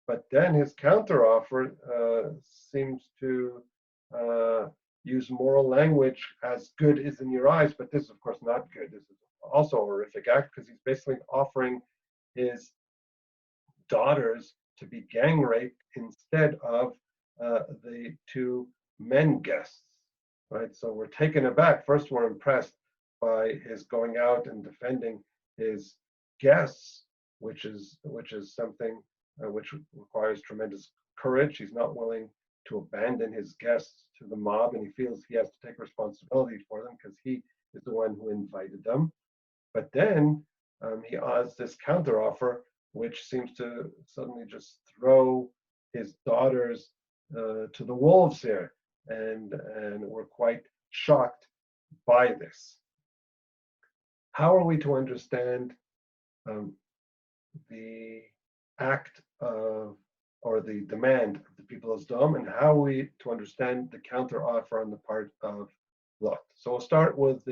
But then his counteroffer seems to use moral language as good is in your eyes, but this is of course not good. This is also a horrific act because he's basically offering his daughters to be gang raped instead of the two men guests, right? So we're taken aback. First, we're impressed by his going out and defending his guests, which is something which requires tremendous courage. He's not willing to abandon his guests to the mob, and he feels he has to take responsibility for them because he is the one who invited them. But then he has this counteroffer, which seems to suddenly just throw his daughters to the wolves here, and we're quite shocked by this. How are we to understand the act of, or the demand of the people of Sodom, and how are we to understand the counteroffer on the part of Lot? So we'll start with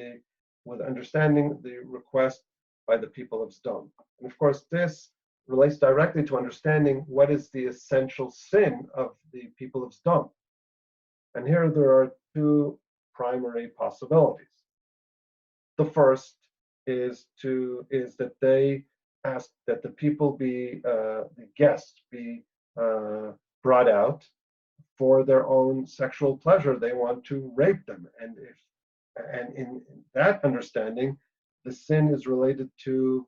understanding the request by the people of Sodom. And of course, this relates directly to understanding what is the essential sin of the people of Sodom. And here there are two primary possibilities. The first is that they ask that the people be the guests be brought out for their own sexual pleasure. They want to rape them, and in that understanding, the sin is related to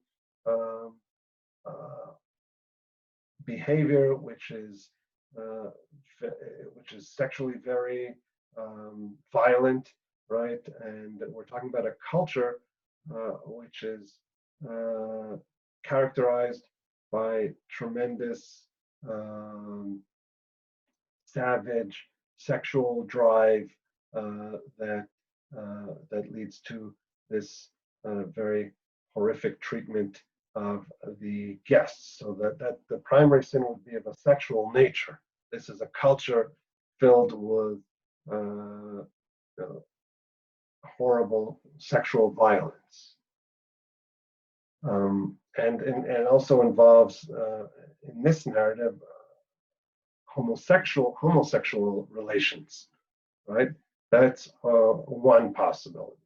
behavior which is sexually very violent, right? And we're talking about a culture which is characterized by tremendous savage sexual drive that leads to this very horrific treatment of the guests. So that the primary sin would be of a sexual nature. This is a culture filled with horrible sexual violence, and also involves in this narrative homosexual relations, right? That's one possibility.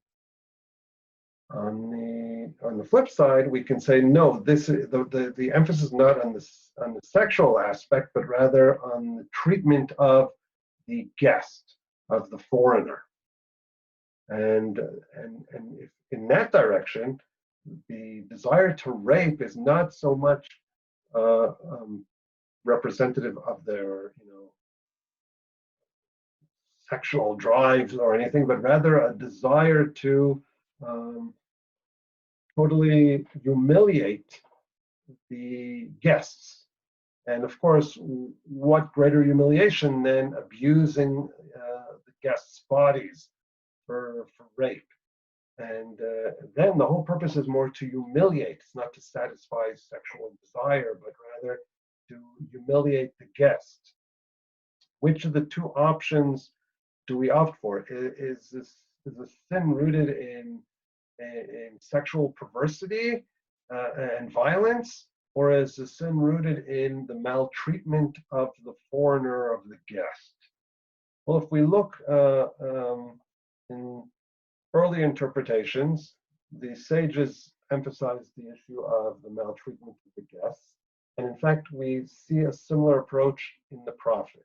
On the flip side, we can say no. This is the emphasis is not on the sexual aspect, but rather on the treatment of the guest, of the foreigner, and if in that direction, the desire to rape is not so much representative of their sexual drives or anything, but rather a desire to totally humiliate the guests. And of course, what greater humiliation than abusing the guests' bodies for rape? And then the whole purpose is more to humiliate. It's not to satisfy sexual desire, but rather to humiliate the guest. Which of the two options do we opt for? Is a sin rooted in sexual perversity and violence, or is the sin rooted in the maltreatment of the foreigner, of the guest? Well, if we look in early interpretations, the sages emphasized the issue of the maltreatment of the guests, and in fact, we see a similar approach in the prophet.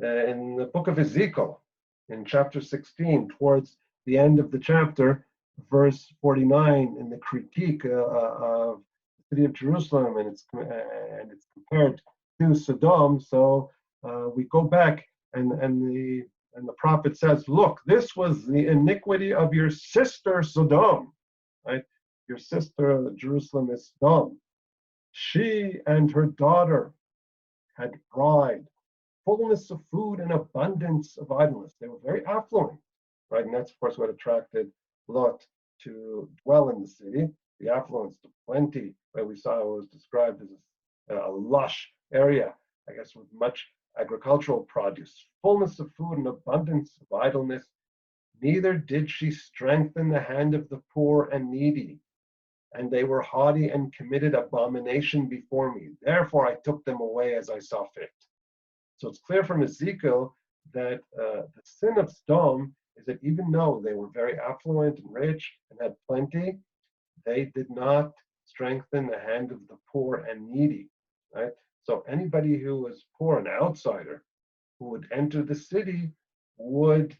In the book of Ezekiel, in chapter 16, towards the end of the chapter, verse 49, in the critique of the city of Jerusalem, and it's compared to Sodom. So we go back, and the prophet says, "Look, this was the iniquity of your sister Sodom, right? Your sister Jerusalem is Sodom. She and her daughter had pride, fullness of food, and abundance of idleness." They were very affluent, right? And that's, of course, what attracted Lot to dwell in the city. The affluence, the plenty, where we saw it was described as a lush area, I guess, with much agricultural produce, fullness of food and abundance of idleness. Neither did she strengthen the hand of the poor and needy, and they were haughty and committed abomination before me. Therefore I took them away as I saw fit. So it's clear from Ezekiel that the sin of Sodom is that even though they were very affluent and rich and had plenty, they did not strengthen the hand of the poor and needy, right? So anybody who was poor, an outsider, who would enter the city would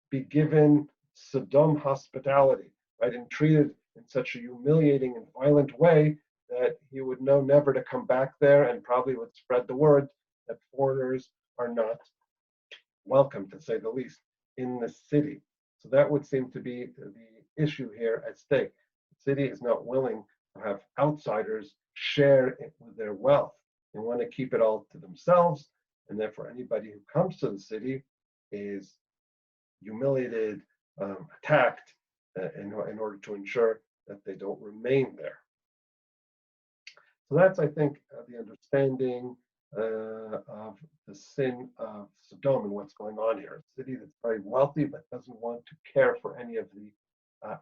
be given Sodom hospitality, right? And treated in such a humiliating and violent way that he would know never to come back there, and probably would spread the word that foreigners are not welcome, to say the least, in the city. So that would seem to be the issue here at stake. The city is not willing to have outsiders share with their wealth. They want to keep it all to themselves, and therefore anybody who comes to the city is humiliated, attacked, in order to ensure that they don't remain there. So that's, I think, the understanding of the sin of Sodom and what's going on here. A city that's very wealthy but doesn't want to care for any of the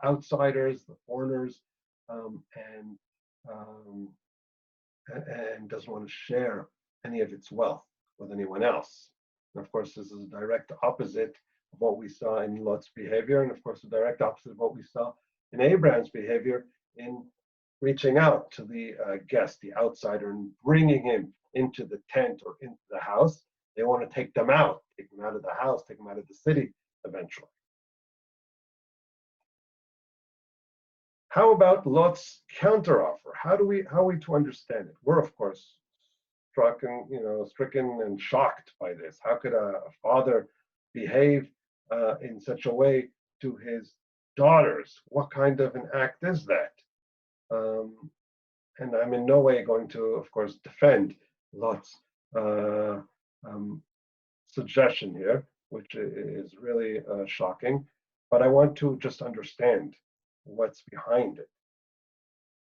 outsiders, the foreigners, and doesn't want to share any of its wealth with anyone else. And of course, this is a direct opposite of what we saw in Lot's behavior, and of course, a direct opposite of what we saw in Abraham's behavior in reaching out to the guest, the outsider, and bringing him into the tent or into the house. They want to take them out of the house, take them out of the city eventually. How about Lot's counteroffer? How are we to understand it? We're of course stricken and shocked by this. How could a father behave in such a way to his daughters? What kind of an act is that? And I'm in no way going to, of course, defend Lot's suggestion here, which is really shocking. But I want to just understand what's behind it.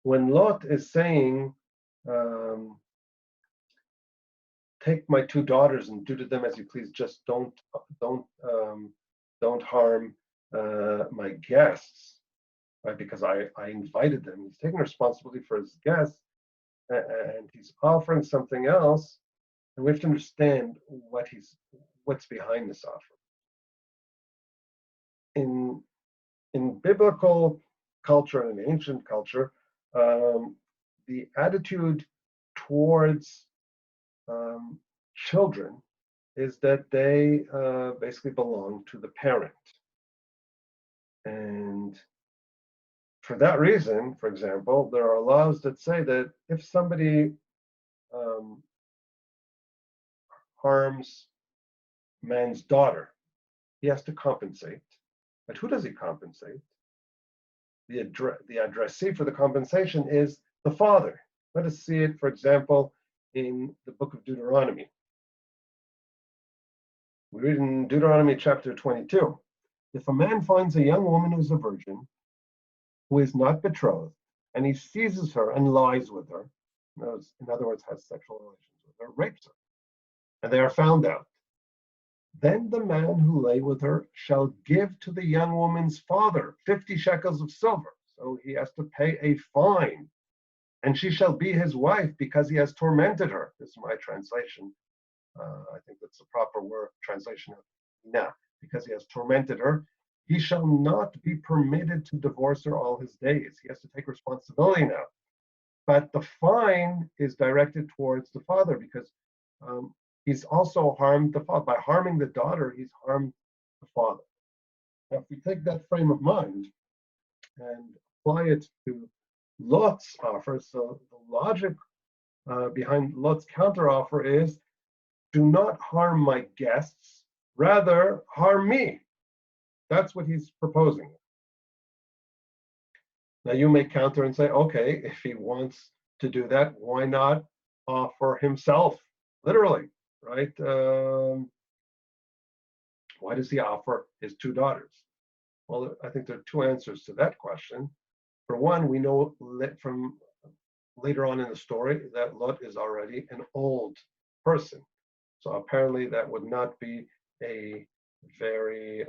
When Lot is saying, take my two daughters and do to them as you please, just don't harm my guests, right? Because I invited them. He's taking responsibility for his guests, and he's offering something else, and we have to understand what's behind this offer. In biblical culture and in ancient culture, the attitude towards children is that they basically belong to the parent. And for that reason, for example, there are laws that say that if somebody harms man's daughter, he has to compensate. But who does he compensate? The addressee for the compensation is the father. Let us see it, for example, in the book of Deuteronomy. We read in Deuteronomy chapter 22, if a man finds a young woman who's a virgin, who is not betrothed, and he seizes her and lies with her, in other words, has sexual relations with her, rapes her, and they are found out, then the man who lay with her shall give to the young woman's father 50 shekels of silver. So he has to pay a fine. And she shall be his wife because he has tormented her. This is my translation. I think that's the proper word translation of now. Because he has tormented her, he shall not be permitted to divorce her all his days. He has to take responsibility now. But the fine is directed towards the father because he's also harmed the father. By harming the daughter, he's harmed the father. Now, if we take that frame of mind and apply it to Lot's offer, so the logic behind Lot's counteroffer is, do not harm my guests, rather harm me. That's what he's proposing. Now you may counter and say, okay, if he wants to do that, why not offer himself, literally, right? Why does he offer his two daughters? Well, I think there are two answers to that question. For one, we know from later on in the story that Lot is already an old person. So apparently that would not be a very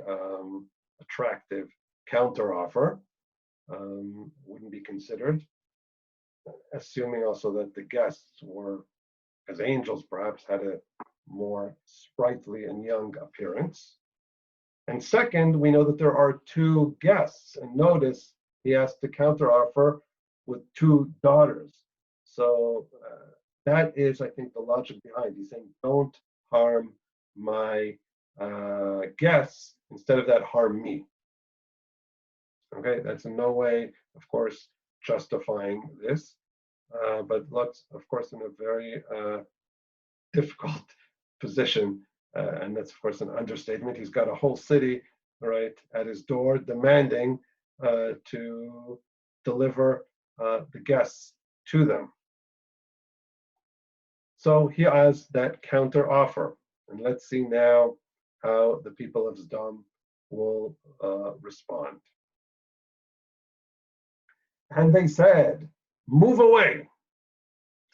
attractive counteroffer, wouldn't be considered, assuming also that the guests were, as angels perhaps, had a more sprightly and young appearance. And second, we know that there are two guests, and notice he has to counteroffer with two daughters. So that is, I think, the logic behind. He's saying, don't harm my guests. Instead of that, harm me. Okay, that's in no way, of course, justifying this. But Lot's, of course, in a very difficult position, and that's of course an understatement. He's got a whole city, right, at his door, demanding to deliver the guests to them. So he has that counter offer, and let's see now how the people of Sodom will respond. And they said, "Move away,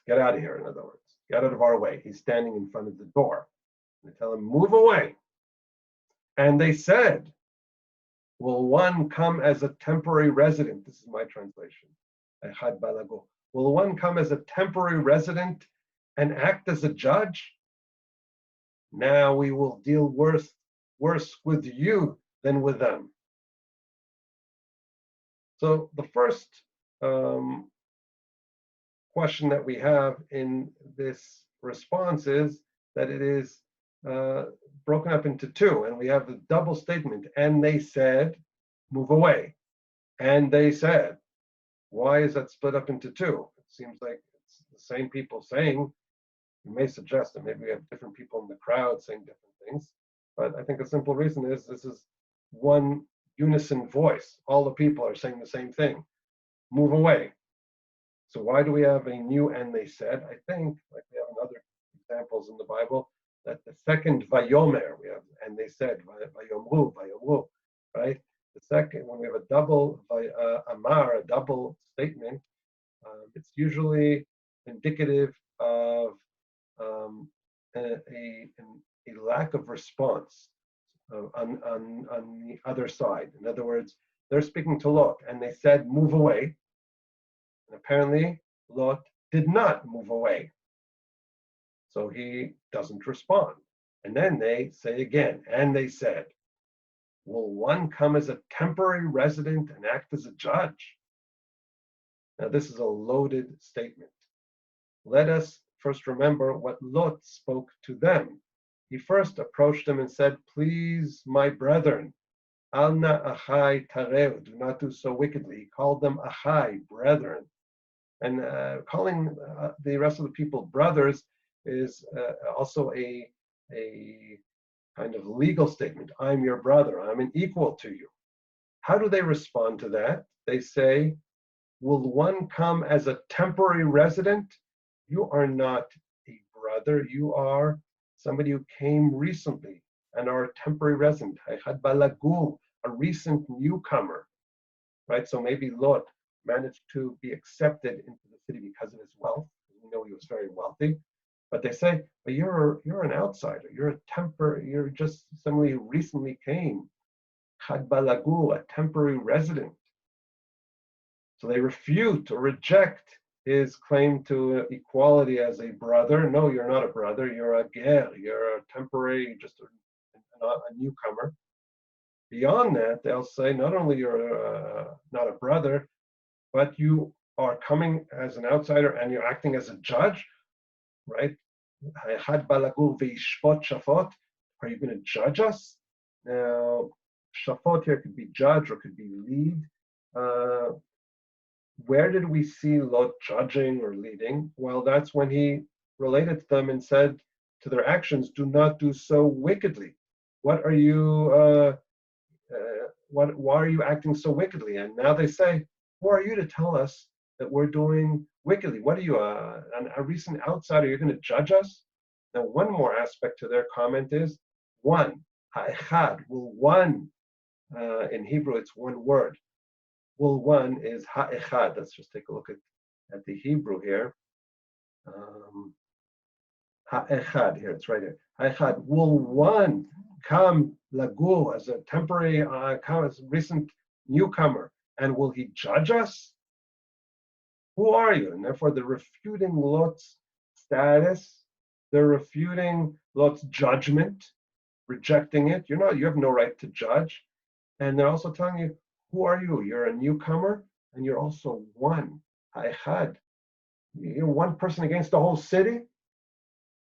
get out of here." In other words, get out of our way. He's standing in front of the door. They tell him, "Move away." And they said, "Will one come as a temporary resident?" This is my translation. Will one come as a temporary resident and act as a judge? Now we will deal worse with you than with them. So the first question that we have in this response is that it is broken up into two, and we have the double statement, and they said, "Move away." And they said, why is that split up into two? It seems like it's the same people saying. You may suggest that maybe we have different people in the crowd saying different things, but I think a simple reason is this is one unison voice. All the people are saying the same thing. Move away. So why do we have a new "and they said"? I think, like we have in other examples in the Bible, that the second vayomer, we have "and they said," vayomru, right? The second, when we have a double amar, a double statement, it's usually indicative of a lack of response on the other side. In other words, they're speaking to Lot, and they said, "Move away." And apparently, Lot did not move away. So he doesn't respond. And then they say again, and they said, "Will one come as a temporary resident and act as a judge?" Now, this is a loaded statement. Let us first remember what Lot spoke to them. He first approached them and said, "Please, my brethren, alna achai tareu, do not do so wickedly." He called them achai, brethren. And calling the rest of the people brothers is also a kind of legal statement. I'm your brother. I'm an equal to you. How do they respond to that? They say, "Will one come as a temporary resident?" You are not a brother. You are somebody who came recently and are a temporary resident. A recent newcomer, right? So maybe Lot managed to be accepted into the city because of his wealth. We know he was very wealthy. But they say, "But you're an outsider. You're just somebody who recently came. Chad balagu, a temporary resident." So they refute or reject his claim to equality as a brother. No, you're not a brother. You're a ger. You're a temporary, just a newcomer. Beyond that, they'll say not only you're not a brother, but you are coming as an outsider and you're acting as a judge, right? Are you going to judge us? Now, shafot here could be judge or could be lead. Where did we see Lot judging or leading? Well, that's when he related to them and said to their actions, "Do not do so wickedly." What are you? Why are you acting so wickedly? And now they say, "Who are you to tell us that we're doing wickedly? What are you, a recent outsider? You're going to judge us?" Now, one more aspect to their comment is one. Ha'echad, will one. In Hebrew, it's one word. Will one is ha'echad. Let's just take a look at the Hebrew here. Ha'echad, here, it's right here. Ha'echad, will one come lagur as a temporary, come as a recent newcomer, and will he judge us? Who are you? And therefore, they're refuting Lot's status. They're refuting Lot's judgment, rejecting it. You have no right to judge. And they're also telling you, who are you? You're a newcomer, and you're also one. Ha'echad. You're one person against the whole city.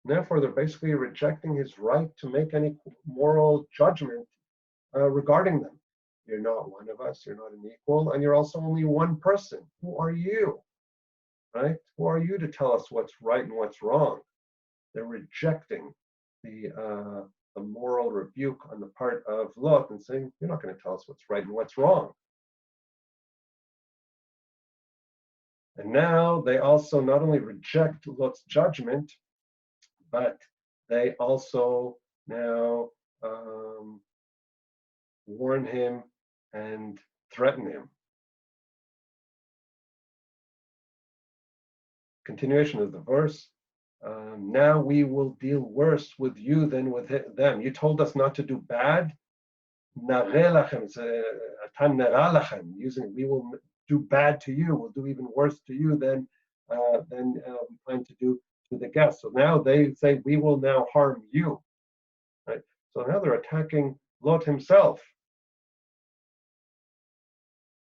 Therefore, they're basically rejecting his right to make any moral judgment regarding them. You're not one of us. You're not an equal, and you're also only one person. Who are you? Right? Who are you to tell us what's right and what's wrong? They're rejecting the moral rebuke on the part of Lot and saying, "You're not going to tell us what's right and what's wrong." And now they also not only reject Lot's judgment, but they also now warn him and threaten him. Continuation of the verse. Now we will deal worse with you than with them. You told us not to do bad. Using we will do bad to you. We'll do even worse to you than we plan to do to the guests. So now they say we will now harm you. Right. So now they're attacking Lot himself.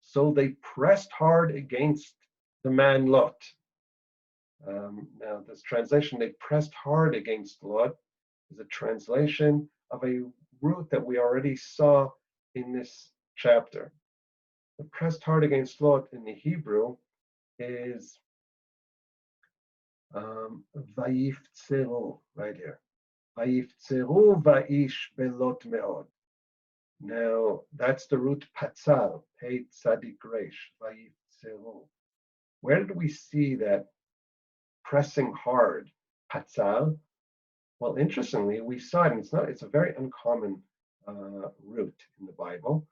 So they pressed hard against the man Lot. Now, this translation, they pressed hard against Lot, is a translation of a root that we already saw in this chapter. The pressed hard against Lot in the Hebrew is vayiftzero, right here. Vayiftzero va'ish belot meod. Now, that's the root patzal, pei tzadik resh, vayiftzero. Where did we see that pressing hard, patzal? Well, interestingly, we saw it, and it's a very uncommon root in the Bible,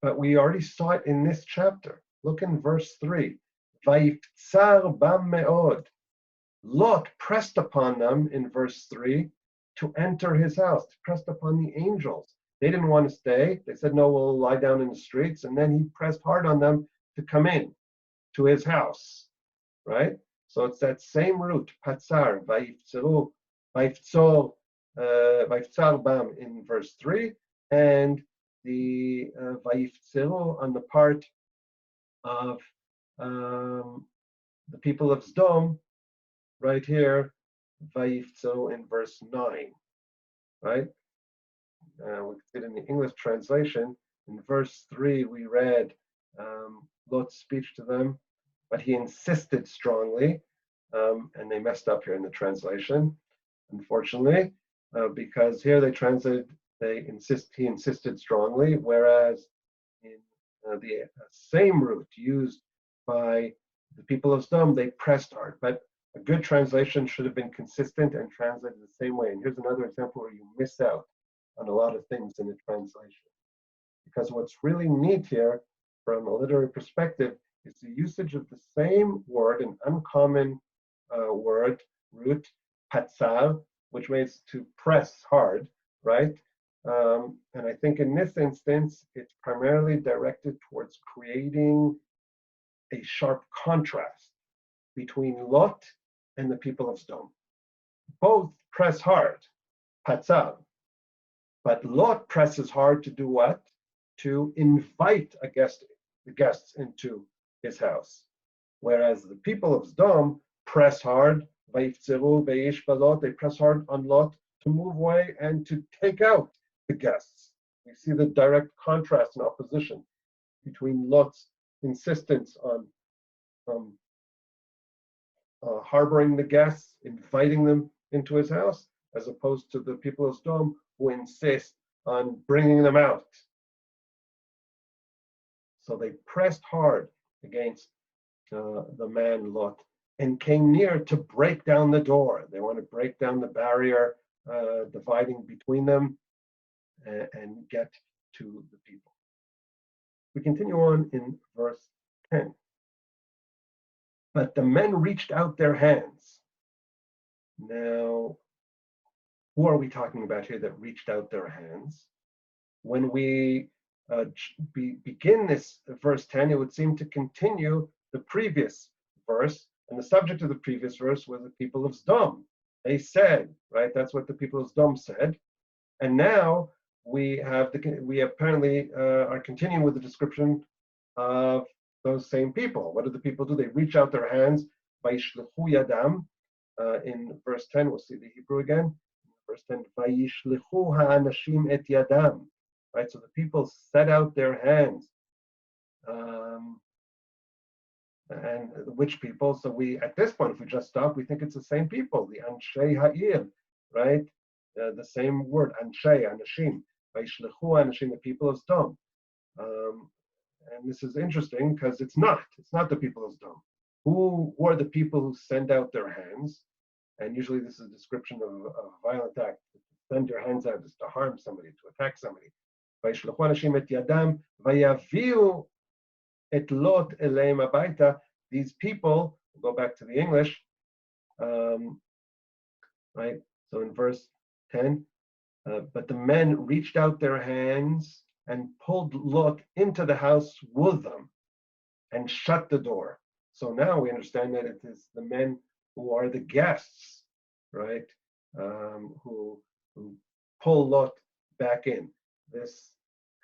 but we already saw it in this chapter. Look in verse 3. Vayiftzar bam meod. Lot pressed upon them in verse 3 to enter his house, pressed upon the angels. They didn't want to stay. They said, no, we'll lie down in the streets. And then he pressed hard on them to come in to his house, right? So it's that same root, patzar, vayiftzar bam in verse 3, and the vayiftzero on the part of the people of Sodom, right here, vayiftzero in verse 9, right? We did in the English translation. In verse 3, we read Lot's speech to them, but he insisted strongly, and they messed up here in the translation, unfortunately, because here they translated, he insisted strongly, whereas in the same root used by the people of Sodom, they pressed hard. But a good translation should have been consistent and translated the same way. And here's another example where you miss out on a lot of things in the translation. Because what's really neat here, from a literary perspective, is the usage of the same word, an uncommon word, root, patzal, which means to press hard, right? And I think in this instance, it's primarily directed towards creating a sharp contrast between Lot and the people of Sodom. Both press hard, patzal, but Lot presses hard to do what? To invite the guests into his house. Whereas the people of Sodom press hard, they press hard on Lot to move away and to take out the guests. We see the direct contrast and opposition between Lot's insistence on harboring the guests, inviting them into his house, as opposed to the people of Sodom who insist on bringing them out. So they pressed hard against the man Lot and came near to break down the door. They want to break down the barrier dividing between them and get to the people. We continue on in verse 10. But the men reached out their hands. Now, who are we talking about here that reached out their hands? When we begin this verse 10, it would seem to continue the previous verse, and the subject of the previous verse was the people of Sodom. They said, right? That's what the people of Sodom said. And now we apparently are continuing with the description of those same people. What do the people do? They reach out their hands, vayishlechu yadam. In verse 10, we'll see the Hebrew again. Verse 10, vayishlechu ha'anashim et yadam. Right, so the people set out their hands. And which people? So we, at this point, if we just stop, we think it's the same people, the Anshei Ha'ir, right? The same word, Anshei, Anashim, Vaishlechu Anashim, the people of Sodom. And this is interesting because it's not the people of Sodom. Who are the people who send out their hands? And usually this is a description of a violent act. To send your hands out is to harm somebody, to attack somebody. Vaishlechu Anashim et Yadam, Vayaviu et Lot eleim abaita. These people, go back to the English, right? So in verse 10, but the men reached out their hands and pulled Lot into the house with them and shut the door. So now we understand that it is the men who are the guests, right? Who pull Lot back in. This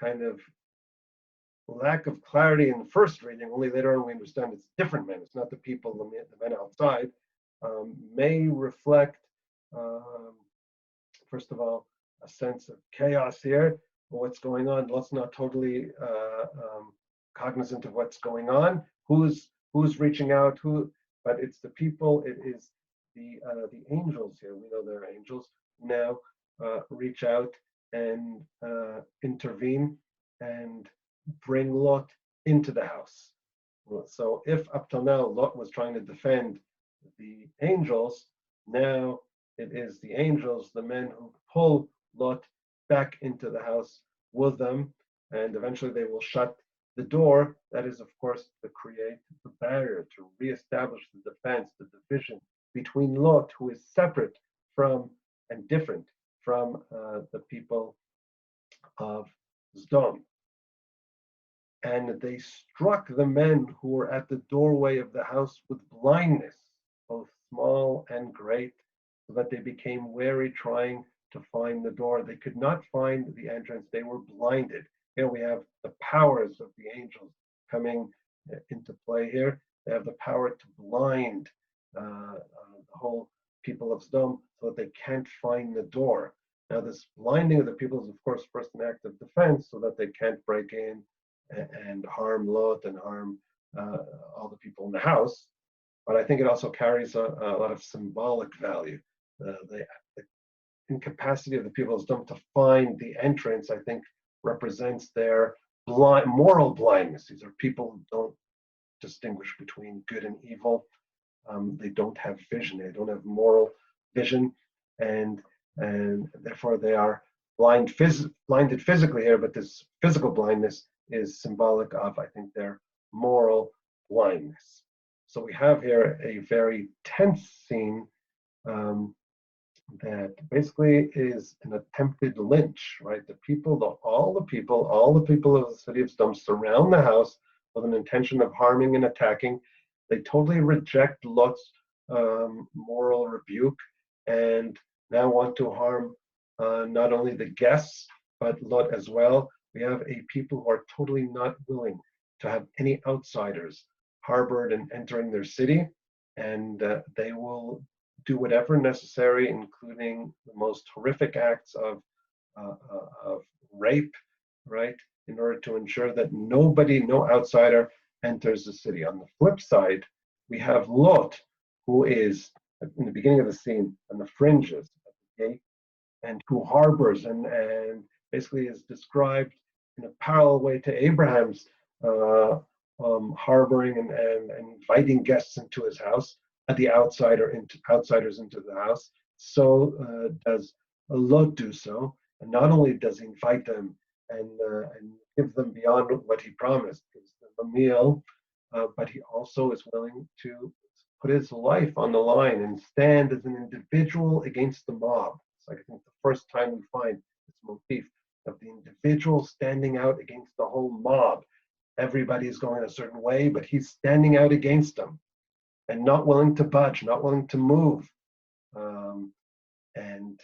kind of lack of clarity in the first reading, only later on we understand it's different men. It's not the people, the men outside, may reflect, first of all, a sense of chaos here. What's going on? Lot's not totally cognizant of what's going on. Who's reaching out? But it's the people. It is the angels here. We know they're angels now. Reach out and intervene and bring Lot into the house. So if up till now Lot was trying to defend the angels, now it is the angels, the men who pull Lot back into the house with them, and eventually they will shut the door. That is, of course, to create the barrier, to reestablish the defense, the division between Lot, who is separate from and different from the people of Sodom. And they struck the men who were at the doorway of the house with blindness, both small and great, so that they became wary, trying to find the door. They could not find the entrance. They were blinded. Here we have the powers of the angels coming into play here. They have the power to blind the whole people of Sodom so that they can't find the door. Now, this blinding of the people is, of course, first an act of defense so that they can't break in and harm Lot and harm all the people in the house. But I think it also carries a lot of symbolic value. The incapacity of the people of Sodom to find the entrance, I think, represents their moral blindness. These are people who don't distinguish between good and evil. They don't have vision. They don't have moral vision, and therefore they are blinded physically here. But this physical blindness is symbolic of, I think, their moral blindness. So we have here a very tense scene that basically is an attempted lynch, right? All the people of the city of Sodom surround the house with an intention of harming and attacking. They totally reject Lot's moral rebuke and now want to harm not only the guests, but Lot as well. We have a people who are totally not willing to have any outsiders harbored and entering their city, and they will do whatever necessary, including the most horrific acts of rape, right, in order to ensure that no outsider enters the city. On the flip side, we have Lot, who is in the beginning of the scene on the fringes of the gate, and who harbors and basically is described in a parallel way to Abraham's harboring and inviting guests into his house, the outsiders into the house. So does Lot do so, and not only does he invite them and give them beyond what he promised, gives them a meal, but he also is willing to put his life on the line and stand as an individual against the mob. It's like, I think, the first time we find this motif of the individual standing out against the whole mob. Everybody's going a certain way, but he's standing out against them and not willing to budge, not willing to move. And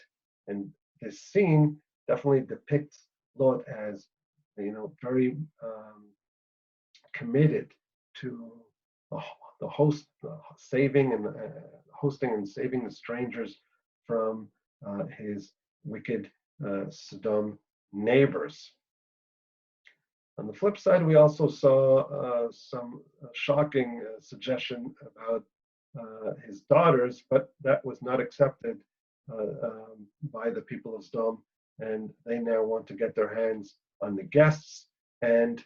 this scene definitely depicts Lot as, very committed to the saving and hosting and saving the strangers from his wicked Sodom neighbors. On the flip side, we also saw some shocking suggestion about his daughters, but that was not accepted by the people of Sodom, and they now want to get their hands on the guests and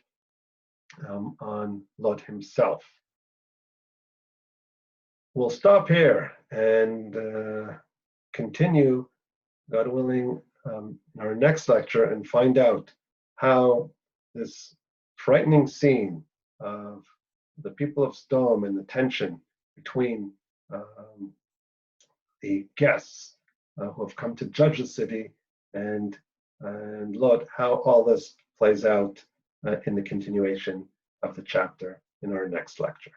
on Lot himself. We'll stop here and continue, God willing, in our next lecture and find out how this frightening scene of the people of Sodom and the tension between the guests who have come to judge the city and Lot, how all this plays out in the continuation of the chapter in our next lecture.